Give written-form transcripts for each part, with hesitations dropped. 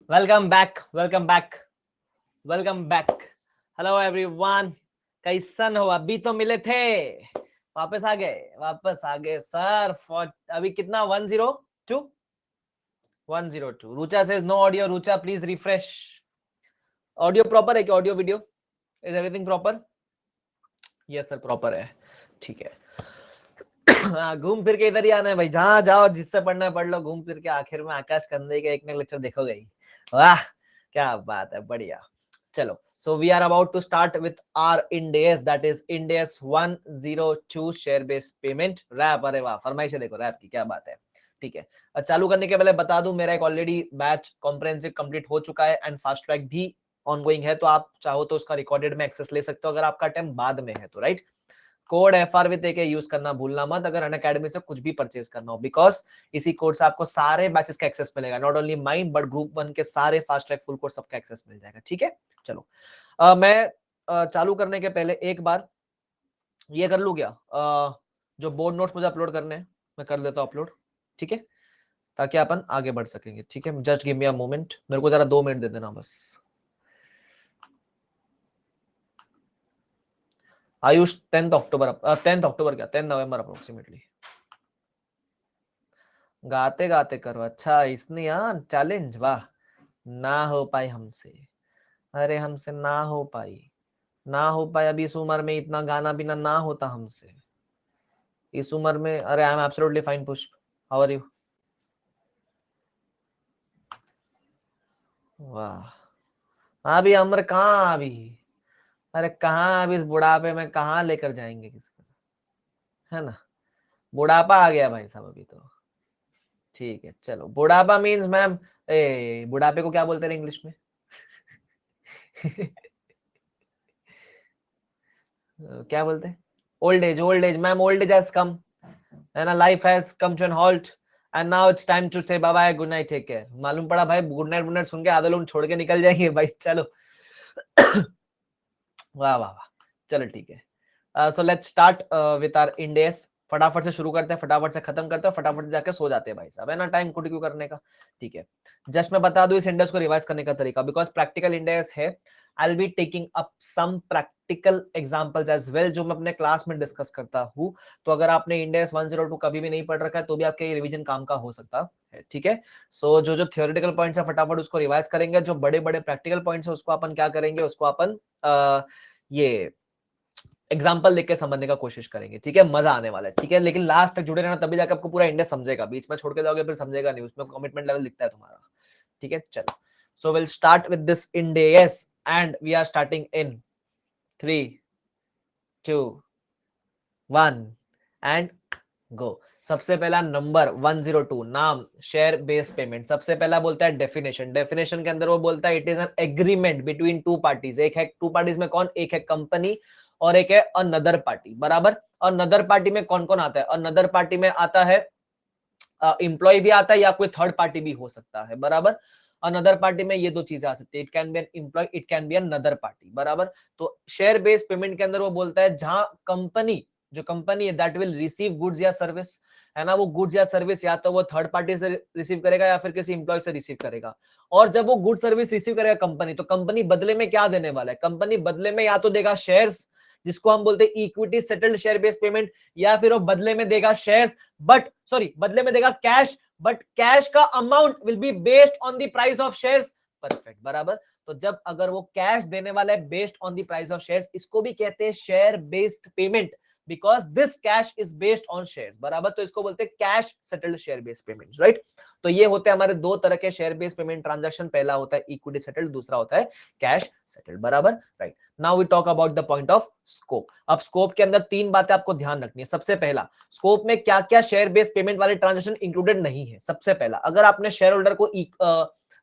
Welcome back, welcome back, welcome back. Hello everyone, कैसन हो? अभी तो मिले थे, वापस आ गए, वापस आ गए सर। अभी कितना 102 102। Rucha says no audio. Rucha please refresh. Audio proper है क्या? Audio video is everything proper? Yes sir, proper है। ठीक है। हाँ, घूम फिर के इधर ही आना है भाई। जहां जाओ, जिससे पढ़ना है पढ़ लो, घूम फिर के आखिर में आकाश कंदे का एक ना लेक्चर देखोगे ही। वाह, क्या बात है, बढ़िया। चलो, so we are about to start with our Ind AS, that is Ind AS 102 share based payment rap. अरे वाह, फरमाइश है, देखो रैप की क्या बात है। ठीक है, चालू करने के पहले बता दूं, मेरा एक ऑलरेडी बैच कॉम्प्रिहेंसिव कंप्लीट हो चुका है एंड फास्ट ट्रैक भी ऑनगोइंग है, तो आप चाहो तो उसका रिकॉर्डेड में एक्सेस ले सकते हो अगर आपका टाइम बाद में है तो, right. Code FR with AK use करना भूलना मत अगर अनअकैडमी से कुछ भी परचेज करना हो, बिकॉज इसी कोड से आपको सारे बैचेस का एक्सेस मिलेगा, not only mine but group 1 के सारे फास्ट ट्रैक फुल कोर्स सबका एक्सेस मिल जाएगा। ठीक है, चलो। मैं चालू करने के पहले एक बार ये कर लूं क्या, जो बोर्ड नोट्स मुझे अपलोड करने हैं मैं कर देता हूं अपलोड, ठीक है, ताकि अपन आगे बढ़ सकेंगे। ठीक है, just give me a moment, मेरे को जरा 2 मिनट दे देना बस। आयुष 10th अक्टूबर, 10th अक्टूबर क्या 10 नवंबर अप्रोक्सीमेटली। गाते गाते करो, अच्छा इसने यार चैलेंज, वाह। ना हो पाई हमसे, अरे हमसे ना हो पाई, ना हो पाई। अभी इस उम्र में इतना गाना बिना ना होता हमसे, इस उम्र में। अरे आई एम एब्सोल्युटली फाइन पुष्प, हाउ आर यू? वाह, अभी अमर कहाँ अभी, अरे कहाँ अभी इस बुढ़ापे में कहाँ लेकर जाएंगे किसको, है ना। बुढ़ापा आ गया भाई साहब अभी तो। ठीक है, चलो। बुढ़ापा मीन्स मैम, ए बुढ़ापे को क्या बोलते हैं इंग्लिश में? क्या बोलते हैं? Old age, old age ma'am, old age has come, है ना, life has come to an halt and now it's time to say bye bye, good night, take care. मालूम पड़ा भाई, गुड नाइट गुड नाइट सुन के आधे लोग छोड़ के निकल जाएंगे भाई। चलो। वाह वाह वाह, चलो ठीक है। So let's start with our index. फटाफट से शुरू करते हैं, फटाफट से खत्म करते हैं, फटाफट से जाके सो जाते हैं भाई साहब, है ना, टाइम कुट क्यों करने का। ठीक है, जस्ट मैं बता दूं इस इंडेक्स को रिवाइज करने का तरीका, बिकॉज प्रैक्टिकल इंडेक्स है। I will be taking up some practical examples as well, जो मैं अपने क्लास में डिस्कस करता हूं। तो अगर आपने इंडेक्स 102 कभी भी नहीं पढ़ रखा है तो भी आपके रिवीजन काम का हो सकता है। ठीक है, सो जो जो थियोरेटिकल पॉइंट्स है फटाफट उसको रिवाइज करेंगे, जो बड़े बड़े प्रैक्टिकल पॉइंट्स है उसको अपन क्या करेंगे, उसको अपन ये एग्जाम्पल देख के समझने का कोशिश करेंगे। ठीक है, मजा आने वाला है। ठीक है, लेकिन लास्ट तक जुड़े रहना, तभी जाकर आपको पूरा इंडेक्स समझेगा, बीच में छोड़ के जाओगे फिर समझेगा नहीं, उसमें कमिटमेंट लेवल दिखता है तुम्हारा। ठीक है, चलो। So will start with this index and we are starting in 3 2 1 and go. सबसे पहला नंबर 102, नाम शेयर बेस्ड पेमेंट। सबसे पहला बोलता है डेफिनेशन, डेफिनेशन के अंदर वो बोलता है it is an agreement between two parties. एक है टू पार्टीज में कौन, एक है कंपनी और एक है अनदर पार्टी, बराबर। और नदर पार्टी में कौन कौन आता है, और नदर पार्टी में आता है एम्प्लॉय भी आता है या कोई थर्ड पार्टी भी हो सकता है, बराबर। अनदर पार्टी में ये दो चीजें आ सकती है, it can be an employee, it can be another party, बराबर। तो शेयर बेस्ड पेमेंट के अंदर वो बोलता है जहां कंपनी, जो कंपनी है दैट विल रिसीव गुड्स या सर्विस, है ना, वो गुड्स या सर्विस या तो वो थर्ड पार्टी से रिसीव करेगा या फिर किसी एम्प्लॉय से रिसीव करेगा। और जब वो गुड सर्विस रिसीव करेगा कंपनी, तो कंपनी बदले में क्या देने वाला है, कंपनी बदले में या तो देगा शेयर्स, जिसको हम बोलते हैं equity settled share based payment, या फिर वो बदले में देगा शेयर्स बट सॉरी बदले में देगा कैश, बट कैश का amount will be based on the price of shares. Perfect, बराबर। तो जब अगर वो कैश देने वाला है based on the price of shares, इसको भी कहते हैं share based payment, because this cash is based on shares, बराबर। तो इसको बोलते हैं cash settled share based payment, right. तो ये होते हैं हमारे दो तरह के शेयर बेस्ड पेमेंट ट्रांजैक्शन, पहला होता है इक्विटी सेटल्ड, दूसरा होता है कैश सेटल्ड, बराबर, right. Now we talk about the point of scope. अब स्कोप के अंदर तीन बातें आपको ध्यान रखनी है। सबसे पहला, स्कोप में क्या क्या शेयर बेस्ड पेमेंट वाले ट्रांजैक्शन इंक्लूडेड नहीं है। सबसे पहला, अगर आपने शेयर होल्डर को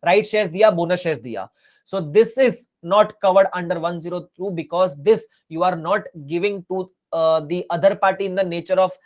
राइट शेयर्स दिया, बोनस शेयर्स दिया, so this is not covered under 102 because this you are not giving to the other party in the nature of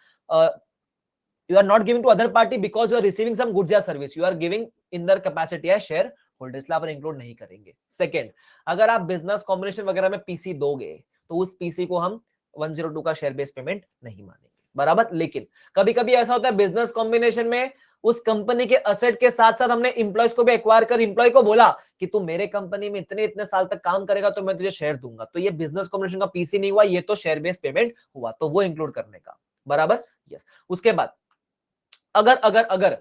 you are not giving to other party because you are receiving some goods या service, you are giving in their capacity as share holder, इसलिए आप include नहीं करेंगे। Second, अगर आप business combination वगैरह में PC दोगे तो उस पीसी को हम 102 का शेयर बेस्ड पेमेंट नहीं मानेंगे, बराबर। लेकिन कभी कभी ऐसा होता है बिजनेस कॉम्बिनेशन में उस कंपनी के असेट के साथ साथ हमने इंप्लॉयज को भी एक्वायर कर एम्प्लॉय को बोला कि तू मेरे कंपनी में इतने इतने साल तक काम करेगा तो मैं तुझे शेयर दूंगा, तो ये बिजनेस कॉम्बिनेशन का पीसी नहीं हुआ, ये तो शेयर बेस्ड पेमेंट हुआ, तो वो इंक्लूड करने का। बराबर, यस। उसके बाद अगर अगर अगर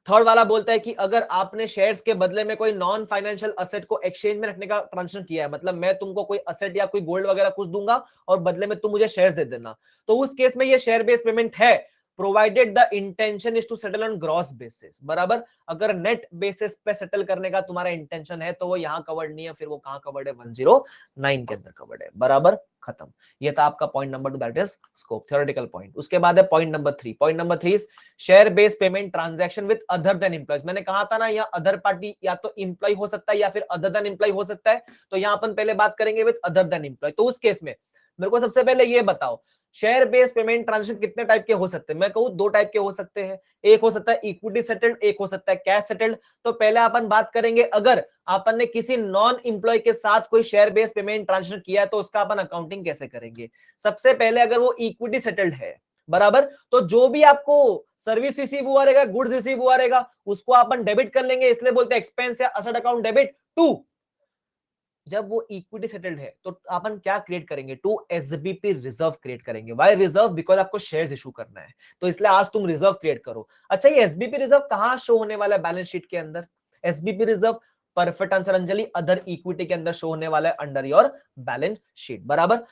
थर्ड वाला बोलता है कि अगर आपने शेयर्स के बदले में कोई नॉन फाइनेंशियल असेट को एक्सचेंज में रखने का ट्रांजेक्शन किया है, मतलब मैं तुमको कोई असेट या कोई गोल्ड वगैरह कुछ दूंगा और बदले में तुम मुझे शेयर्स दे देना, तो उस केस में ये शेयर बेस्ड पेमेंट है, provided the intention is to settle on gross basis. बराबर, अगर नेट बेसिस पे सेटल करने का तुम्हारा इंटेंशन है तो वो यहां कवर्ड नहीं है, फिर वो कहां कवर्ड है, 109 के अंदर कवर्ड है। बराबर, खत्म। ये था आपका point number 2, that is scope, theoretical point. उसके बाद है point number 3। Point number 3 is share based payment transaction with other than employees. मैंने कहा था ना, या अदर पार्टी या तो एम्प्लॉय हो सकता है या फिर अदर देन एम्प्लॉय हो सकता है, तो यहां अपन पहले बात करेंगे विद अदर देन एम्प्लॉय। तो उस केस में मेरे को सबसे पहले ये बताओ, शेयर बेस्ड पेमेंट ट्रांजैक्शन कितने टाइप के हो सकते हैं? मैं कहूं 2 टाइप के हो सकते हैं, एक हो सकता है इक्विटी सेटल्ड, एक हो सकता है कैश सेटल्ड। तो पहले अपन बात करेंगे, अगर अपन ने किसी नॉन एम्प्लॉय के साथ कोई शेयर बेस्ड पेमेंट ट्रांजैक्शन किया है तो उसका अपन अकाउंटिंग कैसे करेंगे। सबसे पहले अगर वो इक्विटी सेटल्ड है, बराबर, तो जो भी आपको सर्विस रिसीव हुआ रहेगा, गुड्स रिसीव हुआ रहेगा, उसको अपन डेबिट कर लेंगे, इसलिए बोलते हैं एक्सपेंस या असेट अकाउंट डेबिट टू। जब वो इक्विटी सेटल्ड है तो अपन क्या क्रिएट करेंगे, टू एसबीपी रिजर्व क्रिएट करेंगे। Why reserve? बिकॉज आपको शेयर्स इशू करना है, तो इसलिए आज तुम रिजर्व क्रिएट करो। अच्छा, ये एसबीपी रिजर्व कहां शो होने वाला है बैलेंस शीट के अंदर? SBP reserve, perfect answer Anjali, other equity के अंदर शो होने वाला है अंडर योर बैलेंस शीट। बराबर।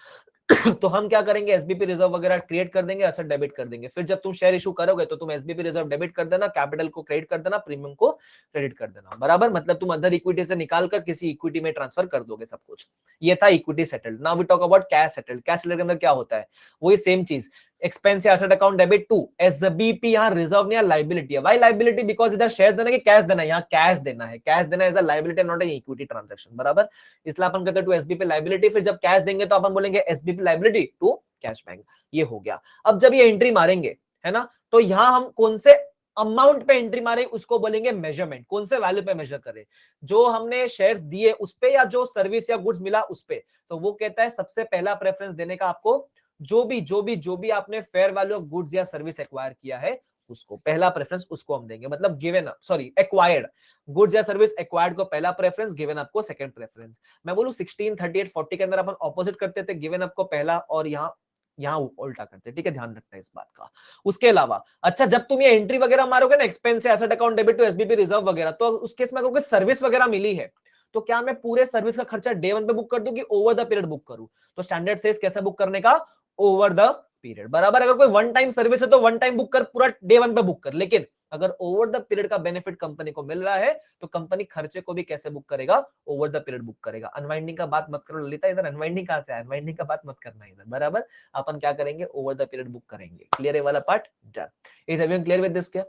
तो हम क्या करेंगे, एसबीपी रिजर्व वगैरह क्रिएट कर देंगे, असेट डेबिट कर देंगे। फिर जब तुम शेयर इशू करोगे तो तुम एसबीपी रिजर्व डेबिट कर देना, कैपिटल को क्रेडिट कर देना, प्रीमियम को क्रेडिट कर देना। बराबर, मतलब तुम अदर इक्विटी से निकाल कर किसी इक्विटी में ट्रांसफर कर दोगे सब कुछ। ये था equity settled. Now we talk about cash settled. Cash settled के अंदर क्या होता है, वही सेम चीज, एक्सपेंस या asset account debit to SBP. यहाँ रिजर्व नहीं है, लाइबिलिटी है। Why liability? बिकॉज इधर शेयर देना कि कैश देना है, यहाँ कैश देना है, कैश देना is a liability not an equity transaction. बराबर, इसलिए अपन कहते हैं टू एसबीपी लाइबिलिटी। फिर जब कैश देंगे तो अपन बोलेंगे SBP liability to cash bank. ये हो गया। अब जब ये एंट्री मारेंगे, है ना, तो यहां हम कौन से अमाउंट पे एंट्री मारे उसको बोलेंगे मेजरमेंट। कौन से वैल्यू पे मेजर करें, जो हमने शेयर्स दिए उस पे या जो सर्विस या गुड्स मिला उस पे। तो वो कहता है सबसे पहला प्रेफरेंस देने का आपको, जो भी आपने फेयर वैल्यू ऑफ गुड्स या सर्विस एक्वायर किया है उसको पहला प्रेफरेंस उसको हम देंगे। मतलब given up, sorry, acquired goods या सर्विस एक्वायर्ड को पहला प्रेफरेंस, गिवन अप को सेकंड प्रेफरेंस। मैं बोलूं 16, 38, 40 के अंदर अपन ऑपोजिट करते थे, गिवन अप को पहला और यहाँ उल्टा करते। ठीक है, ध्यान रखना इस बात का। उसके अलावा अच्छा, जब तुम ये एंट्री वगैरह मारोगे ना, एक्सपेंस से asset account debit to SBP reserve वगैरह, तो उस केस में अगर सर्विस वगैरह मिली है तो क्या मैं पूरे सर्विस का खर्चा डे 1 पे बुक कर दूं कि ओवर द पीरियड बुक करूं? तो स्टैंडर्ड सेज कैसे बुक करने का, ओवर द पीरियड। बराबर, अगर कोई वन टाइम सर्विस है तो वन टाइम बुक कर, पूरा डे 1 पे बुक कर। लेकिन अगर ओवर द पीरियड का बेनिफिट कंपनी को मिल रहा है तो कंपनी खर्चे को भी कैसे बुक करेगा, ओवर द पीरियड बुक करेगा। अनवाइंडिंग का बात मत करो ललिता, इधर अनवाइंडिंग कहां से है, अनवाइंडिंग का बात मत करना इधर। बराबर, अपन क्या करेंगे, ओवर द पीरियड बुक करेंगे। क्लियर है वाला part? Done. Is everyone clear with this? क्या?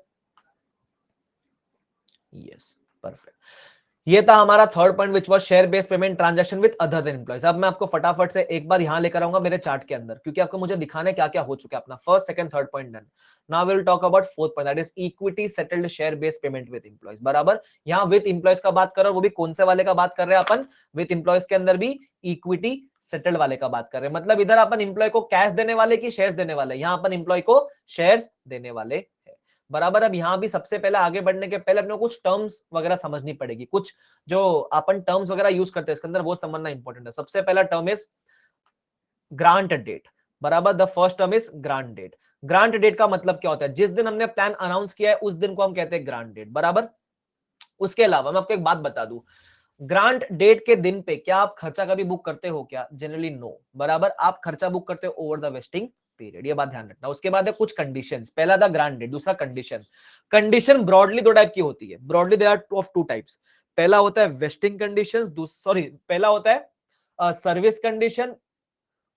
Yes, perfect. ये था हमारा third point which was share based payment transaction with other than employees. अब मैं आपको फटाफट से एक बार यहां लेकर आऊंगा मेरे चार्ट के अंदर, क्योंकि आपको मुझे दिखाना है क्या क्या हो चुका है अपना first, second, third point done. Now we will talk about fourth point, that is equity settled share based payment with employees. बराबर, यहां विद एम्प्लॉयज का बात कर रहे हैं, वो भी कौन से वाले का बात कर रहे हैं अपन, विद एम्प्लॉयज के अंदर भी इक्विटी सेटल्ड वाले का बात कर रहे हैं। मतलब इधर अपन एम्प्लॉय को कैश देने वाले की शेयर्स देने वाले, यहां अपन एम्प्लॉय को शेयर्स देने वाले हैं। बराबर, अब यहां भी सबसे पहले आगे बढ़ने के पहले अपने को कुछ टर्म्स वगैरह समझनी पड़ेगी, कुछ जो अपन टर्म्स वगैरह यूज करते हैं इसके अंदर वो समझना इंपॉर्टेंट है। सबसे पहला टर्म इज ग्रांट डेट। बराबर, the first term is grant date. Grant date का मतलब क्या होता है, जिस दिन हमने प्लान अनाउंस किया है उस दिन को हम कहते हैं ग्रांट डेट। बराबर, उसके अलावा मैं आपको एक बात बता दूं, ग्रांट डेट के दिन पे क्या आप खर्चा कभी बुक करते हो क्या? Generally no. बराबर, आप खर्चा बुक करते हो ओवर द वेस्टिंग पीरियड, ये बात ध्यान रखना। उसके बाद है कुछ कंडीशंस, पहला था ग्रांट डेट, दूसरा कंडीशन। कंडीशन ब्रॉडली 2 टाइप की होती है, broadly there are of 2 types. पहला होता है वेस्टिंग कंडीशंस, सॉरी, पहला होता है सर्विस कंडीशन,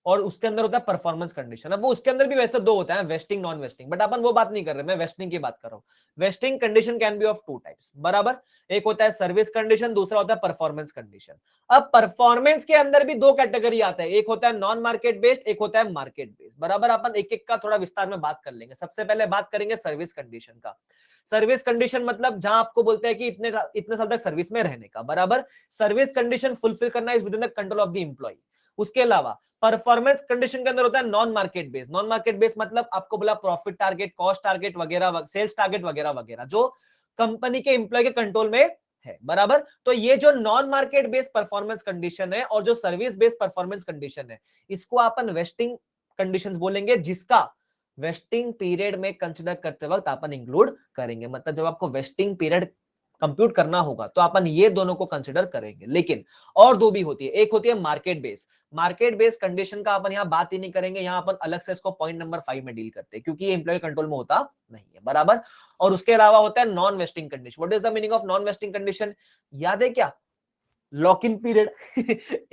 और उसके अंदर होता है परफॉर्मेंस कंडीशन। अब वो उसके अंदर भी वैसे 2 होता है, वेस्टिंग, नॉन वेस्टिंग, बट अपन वो बात नहीं कर रहे, मैं वेस्टिंग की बात कर रहा हूं। Wasting condition can be of 2 types. बराबर, एक होता है सर्विस कंडीशन, दूसरा होता है परफॉर्मेंस कंडीशन। अब परफॉर्मेंस के अंदर भी 2 कैटेगरी आता है, एक होता है नॉन मार्केट बेस्ड, एक होता है मार्केट बेस्ड। बराबर, अपन एक एक का थोड़ा विस्तार में बात कर लेंगे। सबसे पहले बात करेंगे सर्विस कंडीशन का। सर्विस कंडीशन मतलब जहां आपको बोलते हैं कि इतने साल तक सर्विस में रहने का। बराबर, सर्विस कंडीशन फुलफिल करना is within the control of the employee. उसके अलावा परफॉर्मेंस कंडीशन के अंदर होता है non market base. Non market base मतलब आपको बोला प्रॉफिट टारगेट, कॉस्ट टारगेट वगैरह, सेल्स टारगेट वगैरह वगैरह, जो कंपनी के एम्प्लॉय के कंट्रोल में है, बराबर। तो ये जो non market based performance condition है और जो सर्विस बेस्ड परफॉर्मेंस कंडीशन है, इसको अपन वेस्टिंग कंडीशंस बोलेंगे, जिसका वेस्टिंग पीरियड में कंसिडर करते वक्त अपन इंक्लूड करेंगे। मतलब जब आपको वेस्टिंग पीरियड कंप्यूट करना होगा तो अपन ये दोनों को कंसिडर करेंगे। लेकिन और दो भी होती है, एक होती है market base. Market base condition का अपन यहाँ बात ही नहीं करेंगे, यहाँ अपन अलग से इसको पॉइंट नंबर 5 में डील करते हैं, क्योंकि ये एम्प्लॉय कंट्रोल में होता नहीं है, बराबर। और उसके अलावा होता है non wasting condition. What is the meaning of non wasting condition? याद है क्या? लॉक इन पीरियड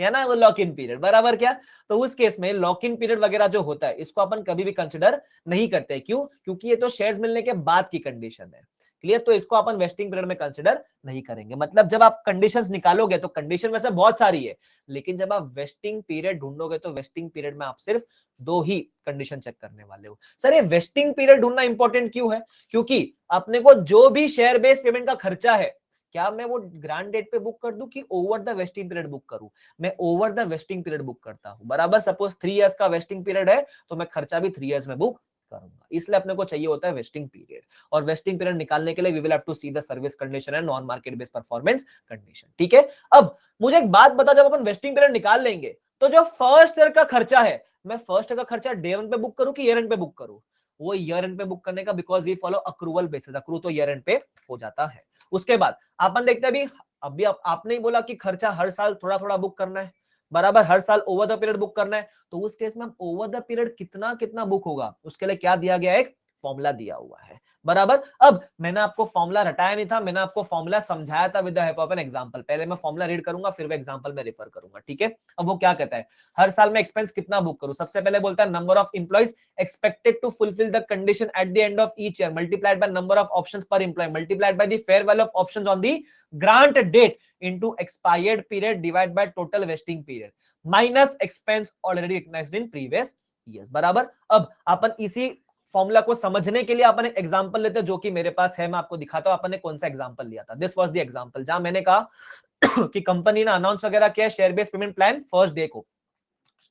है ना, वो लॉक इन पीरियड, बराबर क्या? तो उस केस में लॉक इन पीरियड वगैरह जो होता है, इसको अपन कभी भी कंसिडर नहीं करते। क्यों? क्योंकि ये तो शेयर्स मिलने के बाद की कंडीशन है, क्लियर। तो इसको अपन वेस्टिंग पीरियड में कंसिडर नहीं करेंगे। मतलब जब आप कंडीशंस निकालोगे तो कंडीशन वैसे बहुत सारी है, लेकिन जब आप वेस्टिंग पीरियड ढूंढोगे तो वेस्टिंग पीरियड में आप सिर्फ दो ही कंडीशन चेक करने वाले हो। सर ये वेस्टिंग पीरियड ढूंढना इंपॉर्टेंट क्यों है? क्योंकि अपने को जो भी शेयर बेस्ड पेमेंट का खर्चा है, क्या मैं वो ग्रांड डेट पे बुक कर दूं कि over the vesting period book करूं? मैं over the vesting period book करता हूं, बराबर। सपोज 3 इयर्स का वेस्टिंग पीरियड है तो मैं खर्चा भी 3 इयर्स में बुक करूंगा, इसलिए अपने को चाहिए होता है वेस्टिंग पीरियड। और वेस्टिंग पीरियड निकालने के लिए we will have to see the service condition and non market based performance condition, ठीक है। अब मुझे एक बात बता, जब अपन वेस्टिंग पीरियड निकाल लेंगे तो जो फर्स्ट ईयर का खर्चा है, मैं फर्स्ट ईयर का खर्चा डे 1 पे बुक करूं कि ईयर एंड पे बुक करूं? वो ईयर एंड पे बुक करने का, because we follow accrual basis, accrue तो ईयर एंड पे हो जाता है। उसके बाद अपन देखते हैं अभी आपने ही बोला कि खर्चा हर साल थोड़ा थोड़ा बुक करना है, बराबर, हर साल ओवर द पीरियड बुक करना है। तो उस केस में ओवर द पीरियड कितना कितना बुक होगा, उसके लिए क्या दिया गया है? एक फॉर्मूला दिया हुआ है, बराबर। अब मैंने आपको फॉर्मूला रटाया नहीं था, मैंने आपको फॉर्मूला समझाया था with the help of an example. पहले मैं फॉर्मूला रीड करूंगा, फिर वो एग्जांपल में रेफर करूंगा, ठीक है। अब वो क्या कहता है, हर साल में एक्सपेंस कितना बुक करूं? सबसे पहले बोलता है number of employees expected to fulfill the condition at the end of each year multiplied by number of options per employee multiplied by the fair value of options on the grant date into expired period divided by total vesting period minus expense already recognized in previous years, बराबर। अब अपन इसी formula को समझने के लिए अपन एक example लेते हैं, जो कि मेरे पास है, मैं आपको दिखाता हूं अपन ने कौन सा एग्जांपल लिया था। दिस वाज द एग्जांपल जहां मैंने कहा कि कंपनी ने अनाउंस वगैरह किया share based payment plan first day को,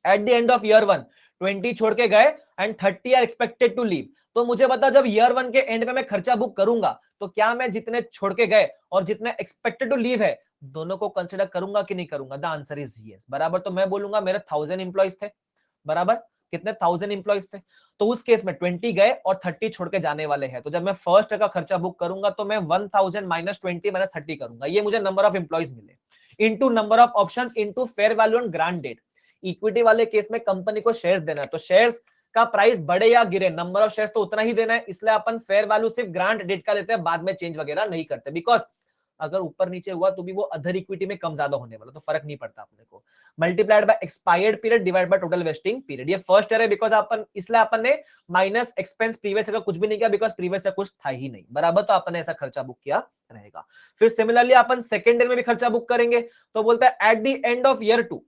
at the end of year 1 20 छोड़ के गए and 30 are expected to leave. तो मुझे बता, जब ईयर 1 के एंड में मैं खर्चा बुक करूंगा तो क्या मैं जितने छोड़ के गए और जितने एक्सपेक्टेड टू लीव है, दोनों को कंसिडर करूंगा कि नहीं करूंगा? द आंसर इज यस, बराबर। तो मैं बोलूंगा मेरे 1000 इंप्लॉइज थे, बराबर। कितने? 1000 इंप्लॉइज थे। तो उस केस में 20 गए और 30 छोड़ के जाने वाले हैं। तो जब मैं फर्स्ट का खर्चा बुक करूंगा तो मैं 1000 माइनस 20 माइनस 30 करूंगा, ये मुझे नंबर ऑफ इंप्लॉइज मिले, into number of options into fair value on grant date. Equity वाले केस में कंपनी को शेयर्स देना है, तो शेयर्स का प्राइस बढ़े या गिरे, नंबर ऑफ शेयर्स तो उतना ही देना है, इसलिए अपन फेयर वैल्यू सिर्फ ग्रांट डेट का लेते हैं, बाद में चेंज वगैरह नहीं करते। बिकॉज अगर ऊपर नीचे हुआ तो भी वो अदर इक्विटी में कम ज्यादा होने वाला, तो फर्क नहीं पड़ता अपने को। Multiplied by expired period divide by total vesting period. ये फर्स्ट ईयर है, बिकॉज अपन, इसलिए अपन ने माइनस एक्सपेंस प्रीवियस ईयर का कुछ भी नहीं किया, बिकॉज प्रीवियस ईयर कुछ था ही नहीं, बराबर। तो अपन ने ऐसा खर्चा बुक किया रहेगा। फिर सिमिलरली अपन सेकेंड ईयर में भी खर्चा बुक करेंगे, तो बोलता है eight the end of year 2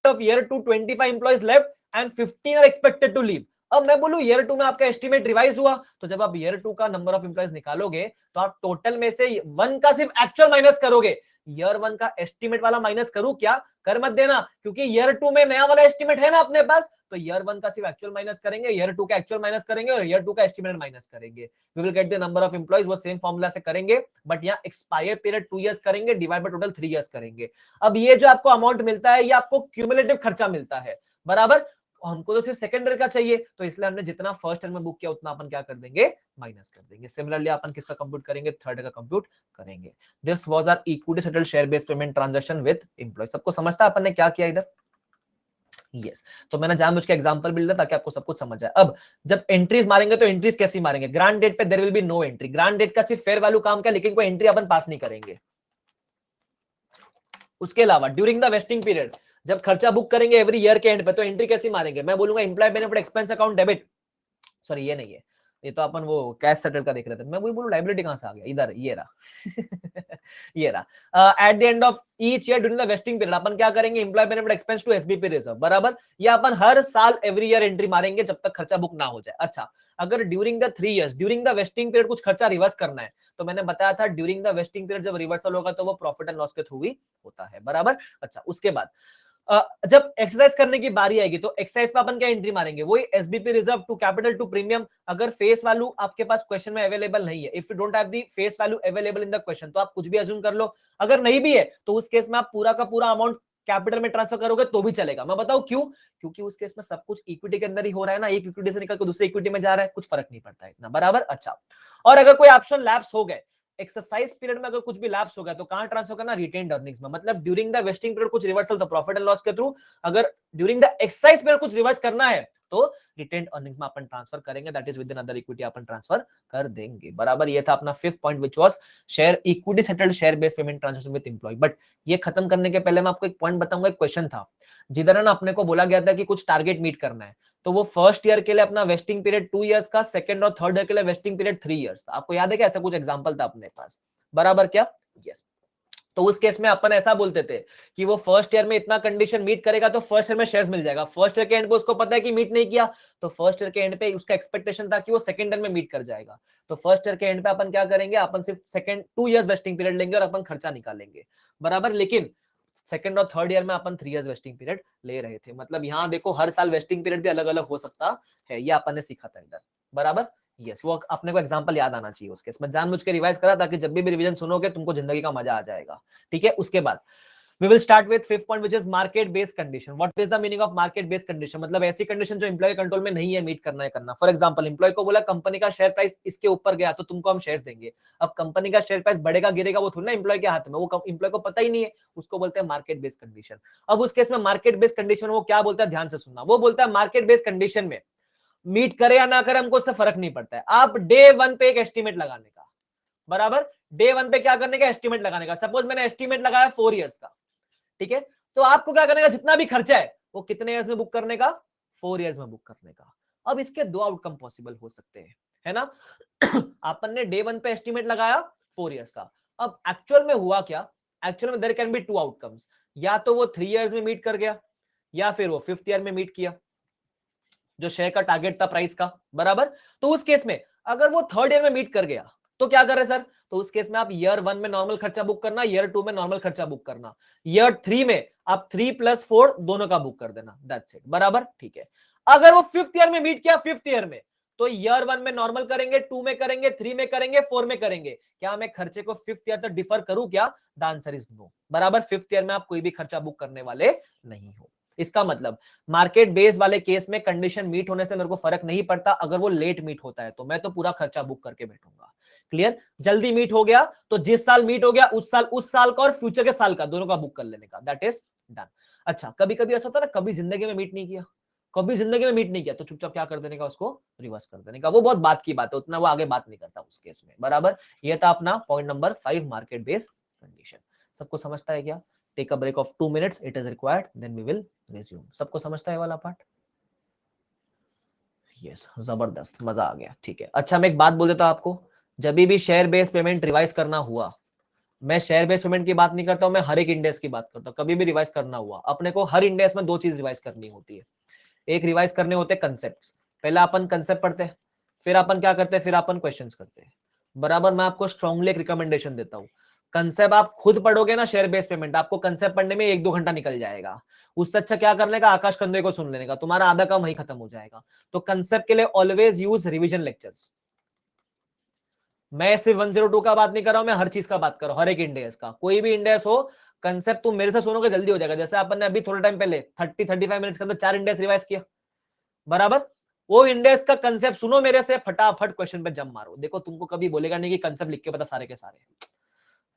of year 2 25 employees left and 15 are expected to leave। अब मैं बोलूं ईयर 2 में आपका एस्टिमेट रिवाइज हुआ, तो जब आप ईयर 2 का नंबर ऑफ एम्प्लॉइज निकालोगे तो आप टोटल में से 1 का सिर्फ एक्चुअल माइनस करोगे। ईयर 1 का एस्टिमेट वाला माइनस करूं क्या? कर मत देना, क्योंकि ईयर 2 में नया वाला एस्टिमेट है ना अपने पास। तो ईयर 1 का सिर्फ एक्चुअल माइनस करेंगे, ईयर 2 का एक्चुअल माइनस करेंगे और ईयर 2 का एस्टिमेट माइनस करेंगे। We will get the number of employees, वो सेम फॉर्मूला से करेंगे, बट यहाँ एक्सपायर पीरियड 2 इयर्स करेंगे, डिवाइड बाय टोटल 3 इयर्स करेंगे। अब ये जो आपको अमाउंट मिलता है, ये आपको क्यूमुलेटिव खर्चा मिलता है, बराबर। हमको तो सिर्फ सेकंड ईयर का चाहिए, तो इसलिए हमने जितना फर्स्ट ईयर में बुक किया उतना अपन क्या कर देंगे? माइनस कर देंगे। सिमिलरली अपन किसका कंप्यूट करेंगे? थर्ड का कंप्यूट करेंगे। This was our equity settled share based payment transaction with employee. सबको समझता है अपन ने क्या किया इधर? यस। तो मैंने जानबूझ के एग्जांपल भी लिया ताकि आपको सब कुछ समझ जाए। अब जब एंट्रीज मारेंगे तो एंट्रीज कैसी मारेंगे? ग्रांड डेट पे there will be no entry. Grant date का सिर्फ फेयर वैल्यू काम का, लेकिन कोई एंट्री अपन पास नहीं करेंगे। उसके अलावा ड्यूरिंग द वेस्टिंग पीरियड जब खर्चा बुक करेंगे एवरी ईयर के एंड पे, तो एंट्री कैसी मारेंगे? मैं बोलूंगा employee benefit expense account debit, sorry ये नहीं है, ये तो अपन वो कैश सेटल का देख रहे थे। मैं वही बोलूं लायबिलिटी कहां से आ गया इधर, ये रहा ये रहा। At the end of each year during the vesting period अपन क्या करेंगे? Employee benefit expense to SBP reserve, बराबर। ये अपन हर साल एवरी ईयर एंट्री मारेंगे जब तक खर्चा बुक ना हो जाए। अच्छा, अगर during the 3 years during the vesting period कुछ खर्चा रिवर्स करना है, तो मैंने बताया था ड्यूरिंग द वेस्टिंग पीरियड जब रिवर्सल होगा तो वो प्रॉफिट एंड लॉस के थ्रू ही होता है, बराबर। अच्छा, उसके बाद जब एक्सरसाइज करने की बारी आएगी तो एक्सरसाइज पे अपन क्या एंट्री मारेंगे, वही SBP reserve to capital to premium. अगर फेस वैल्यू आपके पास क्वेश्चन में अवेलेबल नहीं है, if you don't have the face value available in the question, तो आप कुछ भी अज्यूम कर लो। अगर नहीं भी है तो उस केस में आप पूरा का पूरा अमाउंट कैपिटल में ट्रांसफर करोगे तो भी चलेगा। मैं बताऊं क्यों? क्योंकि उस केस में सब कुछ इक्विटी के अंदर ही हो रहा है ना, एक इक्विटी से निकल के दूसरे इक्विटी में जा रहा है, कुछ फर्क नहीं पड़ता है इतना, बराबर। अच्छा, और अगर कोई ऑप्शन लैप्स हो गए, एक्सरसाइज पीरियड में अगर कुछ भी लैप्स हो गया तो कहां ट्रांसफर करना, रिटेन्ड अर्निंग्स में। मतलब ड्यूरिंग द वेस्टिंग पीरियड कुछ रिवर्सल तो प्रॉफिट एंड लॉस के थ्रू, अगर ड्यूरिंग द एक्सरसाइज पीरियड कुछ रिवर्स करना है तो रिटेन्ड अर्निंग्स में अपन ट्रांसफर करेंगे, that is within other equity अपन ट्रांसफर कर देंगे, बराबर। ये था अपना fifth point which was share equity settled share based payment transaction with employee. But ये खत्म करने के पहले मैं आपको एक पॉइंट बताऊंगा। एक क्वेश्चन था जिधर ना अपने को बोला गया था कि कुछ टारगेट मीट करना है, तो वो फर्स्ट ईयर के लिए अपना वेस्टिंग पीरियड 2 इयर्स का, सेकंड और थर्ड ईयर के लिए वेस्टिंग पीरियड 3 इयर्स था। आपको याद है क्या? ऐसा कुछ एग्जांपल था अपने पास, बराबर क्या? यस। तो उस केस में अपन ऐसा बोलते थे कि वो फर्स्ट ईयर में इतना कंडीशन मीट करेगा तो फर्स्ट ईयर में शेयर्स मिल जाएगा। फर्स्ट ईयर के एंड पे उसको पता है कि मीट नहीं किया, तो फर्स्ट ईयर के एंड पे उसका एक्सपेक्टेशन था कि वो सेकंड ईयर में मीट कर जाएगा। तो फर्स्ट ईयर के एंड पे अपन क्या करेंगे, अपन सिर्फ सेकंड 2 इयर्स वेस्टिंग पीरियड लेंगे और अपन खर्चा निकालेंगे, बराबर। लेकिन सेकंड और थर्ड ईयर में अपन 3 इयर्स वेस्टिंग पीरियड ले रहे थे। मतलब यहाँ देखो हर साल वेस्टिंग पीरियड भी अलग अलग हो सकता है, ये अपन ने सीखा था इधर, बराबर। यस, वो अपने को एग्जांपल याद आना चाहिए उसके, इसमें जानबूझ के रिवाइज करा ताकि जब भी रिवीजन सुनोगे तुमको जिंदगी का मजा आ जाएगा, ठीक है। उसके बाद we will start with fifth point which is market based condition. What is the meaning of market based condition? मतलब ऐसी कंडीशन जो एम्प्लॉय कंट्रोल में नहीं है, मीट करना है करना। फॉर एग्जांपल एम्प्लॉय को बोला कंपनी का शेयर प्राइस इसके ऊपर गया तो तुमको हम शेयर्स देंगे। अब कंपनी का शेयर प्राइस बढ़ेगा गिरेगा वो थोड़ी ना एम्प्लॉय के हाथ में, वो एम्प्लॉय को पता ही नहीं है, उसको बोलते हैं मार्केट बेस्ड कंडीशन। अब उस केस में मार्केट बेस्ड कंडीशन वो क्या बोलता है, ध्यान से सुनना। वो बोलता है मार्केट बेस्ड कंडीशन में मीट करे या ना करे हमको उससे फर्क नहीं पड़ता है, आप डे वन पे एक एस्टिमेट लगाने का, बराबर। डे वन पे क्या करने का, एस्टिमेट लगाने का। सपोज मैंने एस्टिमेट लगाया 4 इयर्स का, ठीक है। तो आपको क्या करने का, जितना भी खर्चा है वो कितने इयर्स में बुक करने का, 4 इयर्स में बुक करने का। अब इसके दो आउटकम पॉसिबल हो सकते हैं, है ना। अपन ने डे वन पे एस्टिमेट लगाया 4 इयर्स का। अब एक्चुअल में हुआ क्या, एक्चुअल में देयर कैन बी 2 आउटकम्स, या तो वो 3 इयर्स में मीट कर गया या फिर वो 5th ईयर में मीट किया जो शेयर का टारगेट था प्राइस का, बराबर। तो उस केस में अगर वो 3rd ईयर में मीट कर गया तो क्या कर रहे सर, तो उस केस में आप ईयर 1 में नॉर्मल खर्चा बुक करना, ईयर 2 में नॉर्मल खर्चा बुक करना, ईयर 3 में आप 3 + 4 दोनों का बुक कर देना, दैट्स इट, बराबर। ठीक है। अगर वो 5th ईयर में मीट किया, 5th ईयर में, तो ईयर 1 में नॉर्मल करेंगे, 2 में करेंगे, 3 में करेंगे, 4 में करेंगे। क्या मैं खर्चे को 5th ईयर तक डिफर करूं क्या? द आंसर इज नो, बराबर। 5th ईयर में आप कोई भी खर्चा बुक करने वाले नहीं हो। इसका मतलब मार्केट बेस वाले केस में कंडीशन मीट होने से मेरे को फर्क नहीं पड़ता, अगर वो लेट मीट होता है तो मैं तो पूरा खर्चा बुक करके बैठूंगा। क्लियर? जल्दी मीट हो गया तो जिस साल मीट हो गया उस साल का और फ्यूचर के साल का दोनों का बुक कर लेने का, दैट इज डन। अच्छा, कभी कभी ऐसा होता है ना, कभी जिंदगी में मीट नहीं किया, कभी जिंदगी में मीट नहीं किया, तो चुपचाप क्या कर देने का, उसको रिवर्स कर देने का। वो बहुत बात की बात है, उतना वो आगे बात नहीं करता उस केस में, बराबर। ये था अपना point number 5, market based condition. सबको समझता है क्या? Take a break of 2 minutes, it is required, then we will resume. सबको समझता है वाला पार्ट? यस, जबरदस्त, मजा आ गया, ठीक है। अच्छा, मैं एक बात बोल देता हूं आपको, जब भी शेयर बेस्ड पेमेंट रिवाइज करना हुआ, मैं शेयर बेस्ड पेमेंट की बात नहीं करता हूं, मैं हर एक इंडेक्स की बात करता हूं। कभी भी रिवाइज करना हुआ अपने को, हर इंडेक्स में 2 चीज रिवाइज करनी होती है। एक रिवाइज करने होते हैं कंसेप्ट, पहला अपन कंसेप्ट पढ़ते हैं, फिर अपन क्या करते हैं, फिर अपन क्वेश्चंस करते हैं, बराबर। मैं आपको स्ट्रांगली एक रिकमेंडेशन देता हूं, कंसेप्ट आप खुद पढ़ोगे ना, शेयर बेस्ड पेमेंट, आपको कंसेप्ट पढ़ने में 1-2 घंटा निकल जाएगा। उससे अच्छा क्या करने का, आकाश कंदे को सुन लेने का, तुम्हारा आधा काम वही खत्म हो जाएगा। तो कंसेप्ट के लिए ऑलवेज यूज रिवीजन लेक्चर्स। मैं सिर्फ 102 का बात नहीं कर रहा हूं, मैं हर चीज का बात कर रहा हूं, हर एक इंडेक्स का, कोई भी इंडेक्स हो, कंसेप्ट तुम मेरे से सुनोगे जल्दी हो जाएगा। जैसे अपन ने अभी थोड़े टाइम पहले 30-35 मिनट्स के अंदर 4 इंडेक्स रिवाइज किया, बराबर। वो इंडेक्स का कंसेप्ट सुनो मेरे से, फटाफट क्वेश्चन पे जंप मारो, देखो तुमको कभी बोलेगा नहीं कि कंसेप्ट लिख के बता सारे के सारे,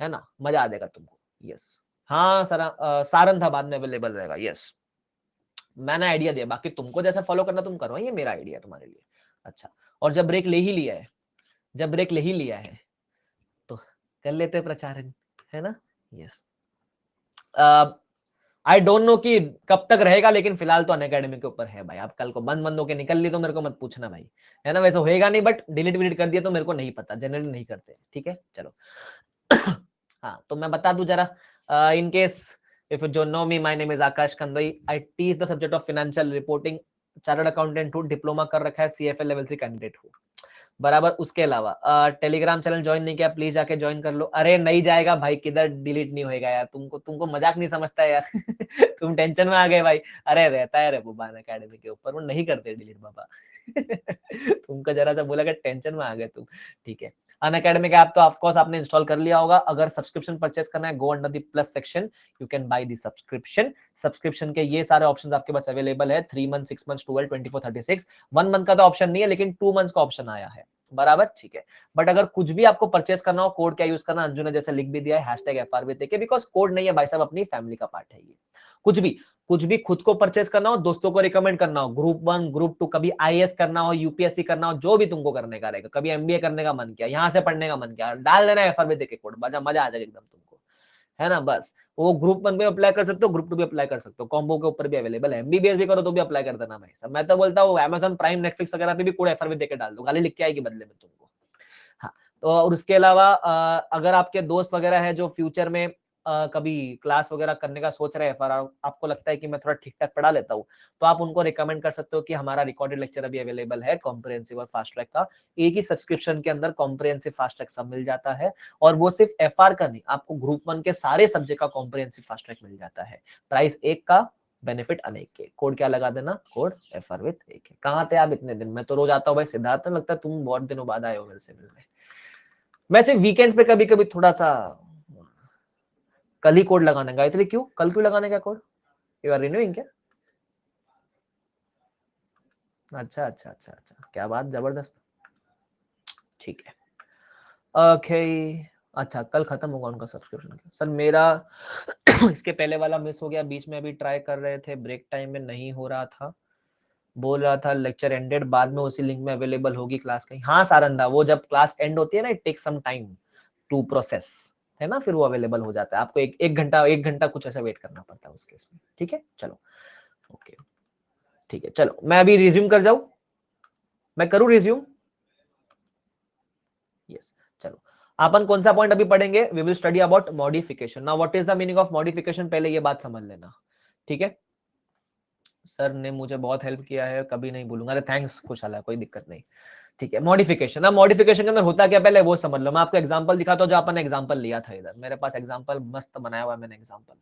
है ना, मजा आ जाएगा तुमको। यस, हाँ सर, सारन था बाद में अवेलेबल रहेगा। यस, मैंने आइडिया दिया, बाकी तुमको जैसा फॉलो करना तुम करो, ये मेरा आइडिया तुम्हारे लिए। अच्छा, और जब ब्रेक ले ही लिया है, जब ब्रेक ले ही लिया है तो कर लेते प्रचारण, है ना। यस, आई डोंट नो कि कब तक रहेगा, लेकिन फिलहाल तो अनअकैडमी के ऊपर है भाई। आप कल को बंद होके निकल ली तो मेरे को मत पूछना भाई, है ना। वैसे होएगा नहीं, बट डिलीट विलीट कर दिया तो मेरे को नहीं पता, जनरली नहीं करते, ठीक है। चलो हाँ, तो मैं बता दूं जरा, in case if you know me, my name is Akash Kandai, I teach the subject of financial reporting, chartered accountant हूँ, डिप्लोमा कर रखा है, CFA लेवल 3 कैंडिडेट हूँ। बराबर। उसके अलावा टेलीग्राम चैनल ज्वाइन नहीं किया, प्लीज जाके ज्वाइन कर लो। अरे नहीं जाएगा भाई, किधर डिलीट नहीं होएगा यार, तुमको मजाक नहीं समझता है यार। तुम टेंशन में आ गए भाई। अरे रहता है रे बुबान अकेडमी के ऊपर, वो नहीं करते डिलीट बाबा। तुमको जरा सा बोला कि टेंशन में आ गए तुम। ठीक है, अन अकेडमी का ऐप तो ऑफकोर्स आपने इंस्टॉल कर लिया होगा। अगर सब्सक्रिप्शन परचेस करना है, go under the plus section, you can by the subscription. Subscription के ये सारे ऑप्शंस आपके पास अवेलेबल है, 3 मंथ, 6 मंथ, 12, 24, 36। 1 मंथ का तो ऑप्शन नहीं है, लेकिन 2 मंथ्स का ऑप्शन आया है, बराबर। ठीक है, बट अगर कुछ भी आपको परचेस करना हो, कोड क्या यूज करना, अंजू ने जैसे लिख भी दिया है #FRVTK, बिकॉज कोड नहीं है भाई साहब, अपनी फैमिली का पार्ट है ये। कुछ भी खुद को परचेस करना हो, दोस्तों को रिकमेंड करना हो, ग्रुप 1 ग्रुप 2, कभी IAS करना हो, यूपीएससी करना हो, जो भी तुमको करने का रहेगा, कभी MBA करने का मन किया, यहाँ से पढ़ने का मन किया, डाल देना FRVTK कोड, मजा आ जाएगा एकदम तुमको, है ना। बस वो ग्रुप 1 पे अप्लाई कर सकते हो, ग्रुप 2 भी अप्लाई कर सकते हो, कॉम्बो के ऊपर भी अवेलेबल है। MBBS भी करो तो भी अप्लाई कर देना भाई साहब। मैं तो बोलता हूँ Amazon प्राइम, नेटफ्लिक्स वगैरह पे भी कोड FRVTK डाल दो, गाली लिख के आएगी बदले में तुमको। हाँ, तो और उसके अलावा अगर आपके दोस्त वगैरह है जो फ्यूचर में कभी क्लास वगैरह करने का सोच रहे हैं, पर आपको लगता है कि मैं थोड़ा ठीक ठाक पढ़ा लेता हूँ, तो आप उनको रिकमेंड कर सकते हो कि हमारा रिकॉर्डेड लेक्चर अभी अवेलेबल है कॉम्प्रिहेंसिव और फास्ट ट्रैक का। एक ही सब्सक्रिप्शन के अंदर कॉम्प्रिहेंसिव फास्ट ट्रैक सब मिल जाता है, और वो सिर्फ FR का नहीं, आपको ग्रुप 1 के सारे सब्जेक्ट का कॉम्प्रिहेंसिव फास्ट ट्रैक मिल जाता है। प्राइस एक का, बेनिफिट अनेक के। कोड क्या लगा देना, कोड FRVTK। कहाँ थे आप इतने दिन? मैं तो रोज आता हूँ भाई सिद्धार्थ, लगता है तुम बहुत दिनों बाद आए हो मेरे से मिलने। मैं सिर्फ वीकेंड पे कभी कभी थोड़ा सा, कल ही कोड लगाने गए थे, क्यों कल क्यों लगाने का कोड? यू आर रिन्यूइंग क्या? अच्छा अच्छा अच्छा अच्छा, क्या बात, जबरदस्त। ठीक है, ओके। अच्छा, कल खत्म होगा उनका सब्सक्रिप्शन। सर मेरा इसके पहले वाला मिस हो गया, बीच में अभी ट्राई कर रहे थे, ब्रेक टाइम में नहीं हो रहा था, बोल रहा था लेक्चर एंडेड, बाद में उसी लिंक में अवेलेबल होगी क्लास कहीं। हाँ सारंदा, वो जब क्लास एंड होती है ना, it take some time to process, है ना, फिर वो अवेलेबल हो जाता है। आपको एक घंटा कुछ ऐसा वेट करना पड़ता है उस केस में। ठीक है, चलो ओके, ठीक है, चलो मैं अभी रिज्यूम कर जाऊं, मैं करूं रिज्यूम? यस, चलो अपन कौन सा पॉइंट अभी पढ़ेंगे? We will study about modification. Now what is the meaning of modification, पहले ये बात समझ लेना। ठीक है, सर ने मुझे बहुत हेल्प किया है, कभी नहीं भूलूंगा। अरे थैंक्स कुशाला, कोई दिक्कत नहीं। ठीक है, मॉडिफिकेशन। अब मॉडिफिकेशन के अंदर होता क्या, पहले वो समझ लो। मैं आपको एग्जांपल दिखाता हूं, जो अपन ने एग्जांपल लिया था इधर, मेरे पास एग्जांपल मस्त बनाया हुआ है मैंने एग्जांपल।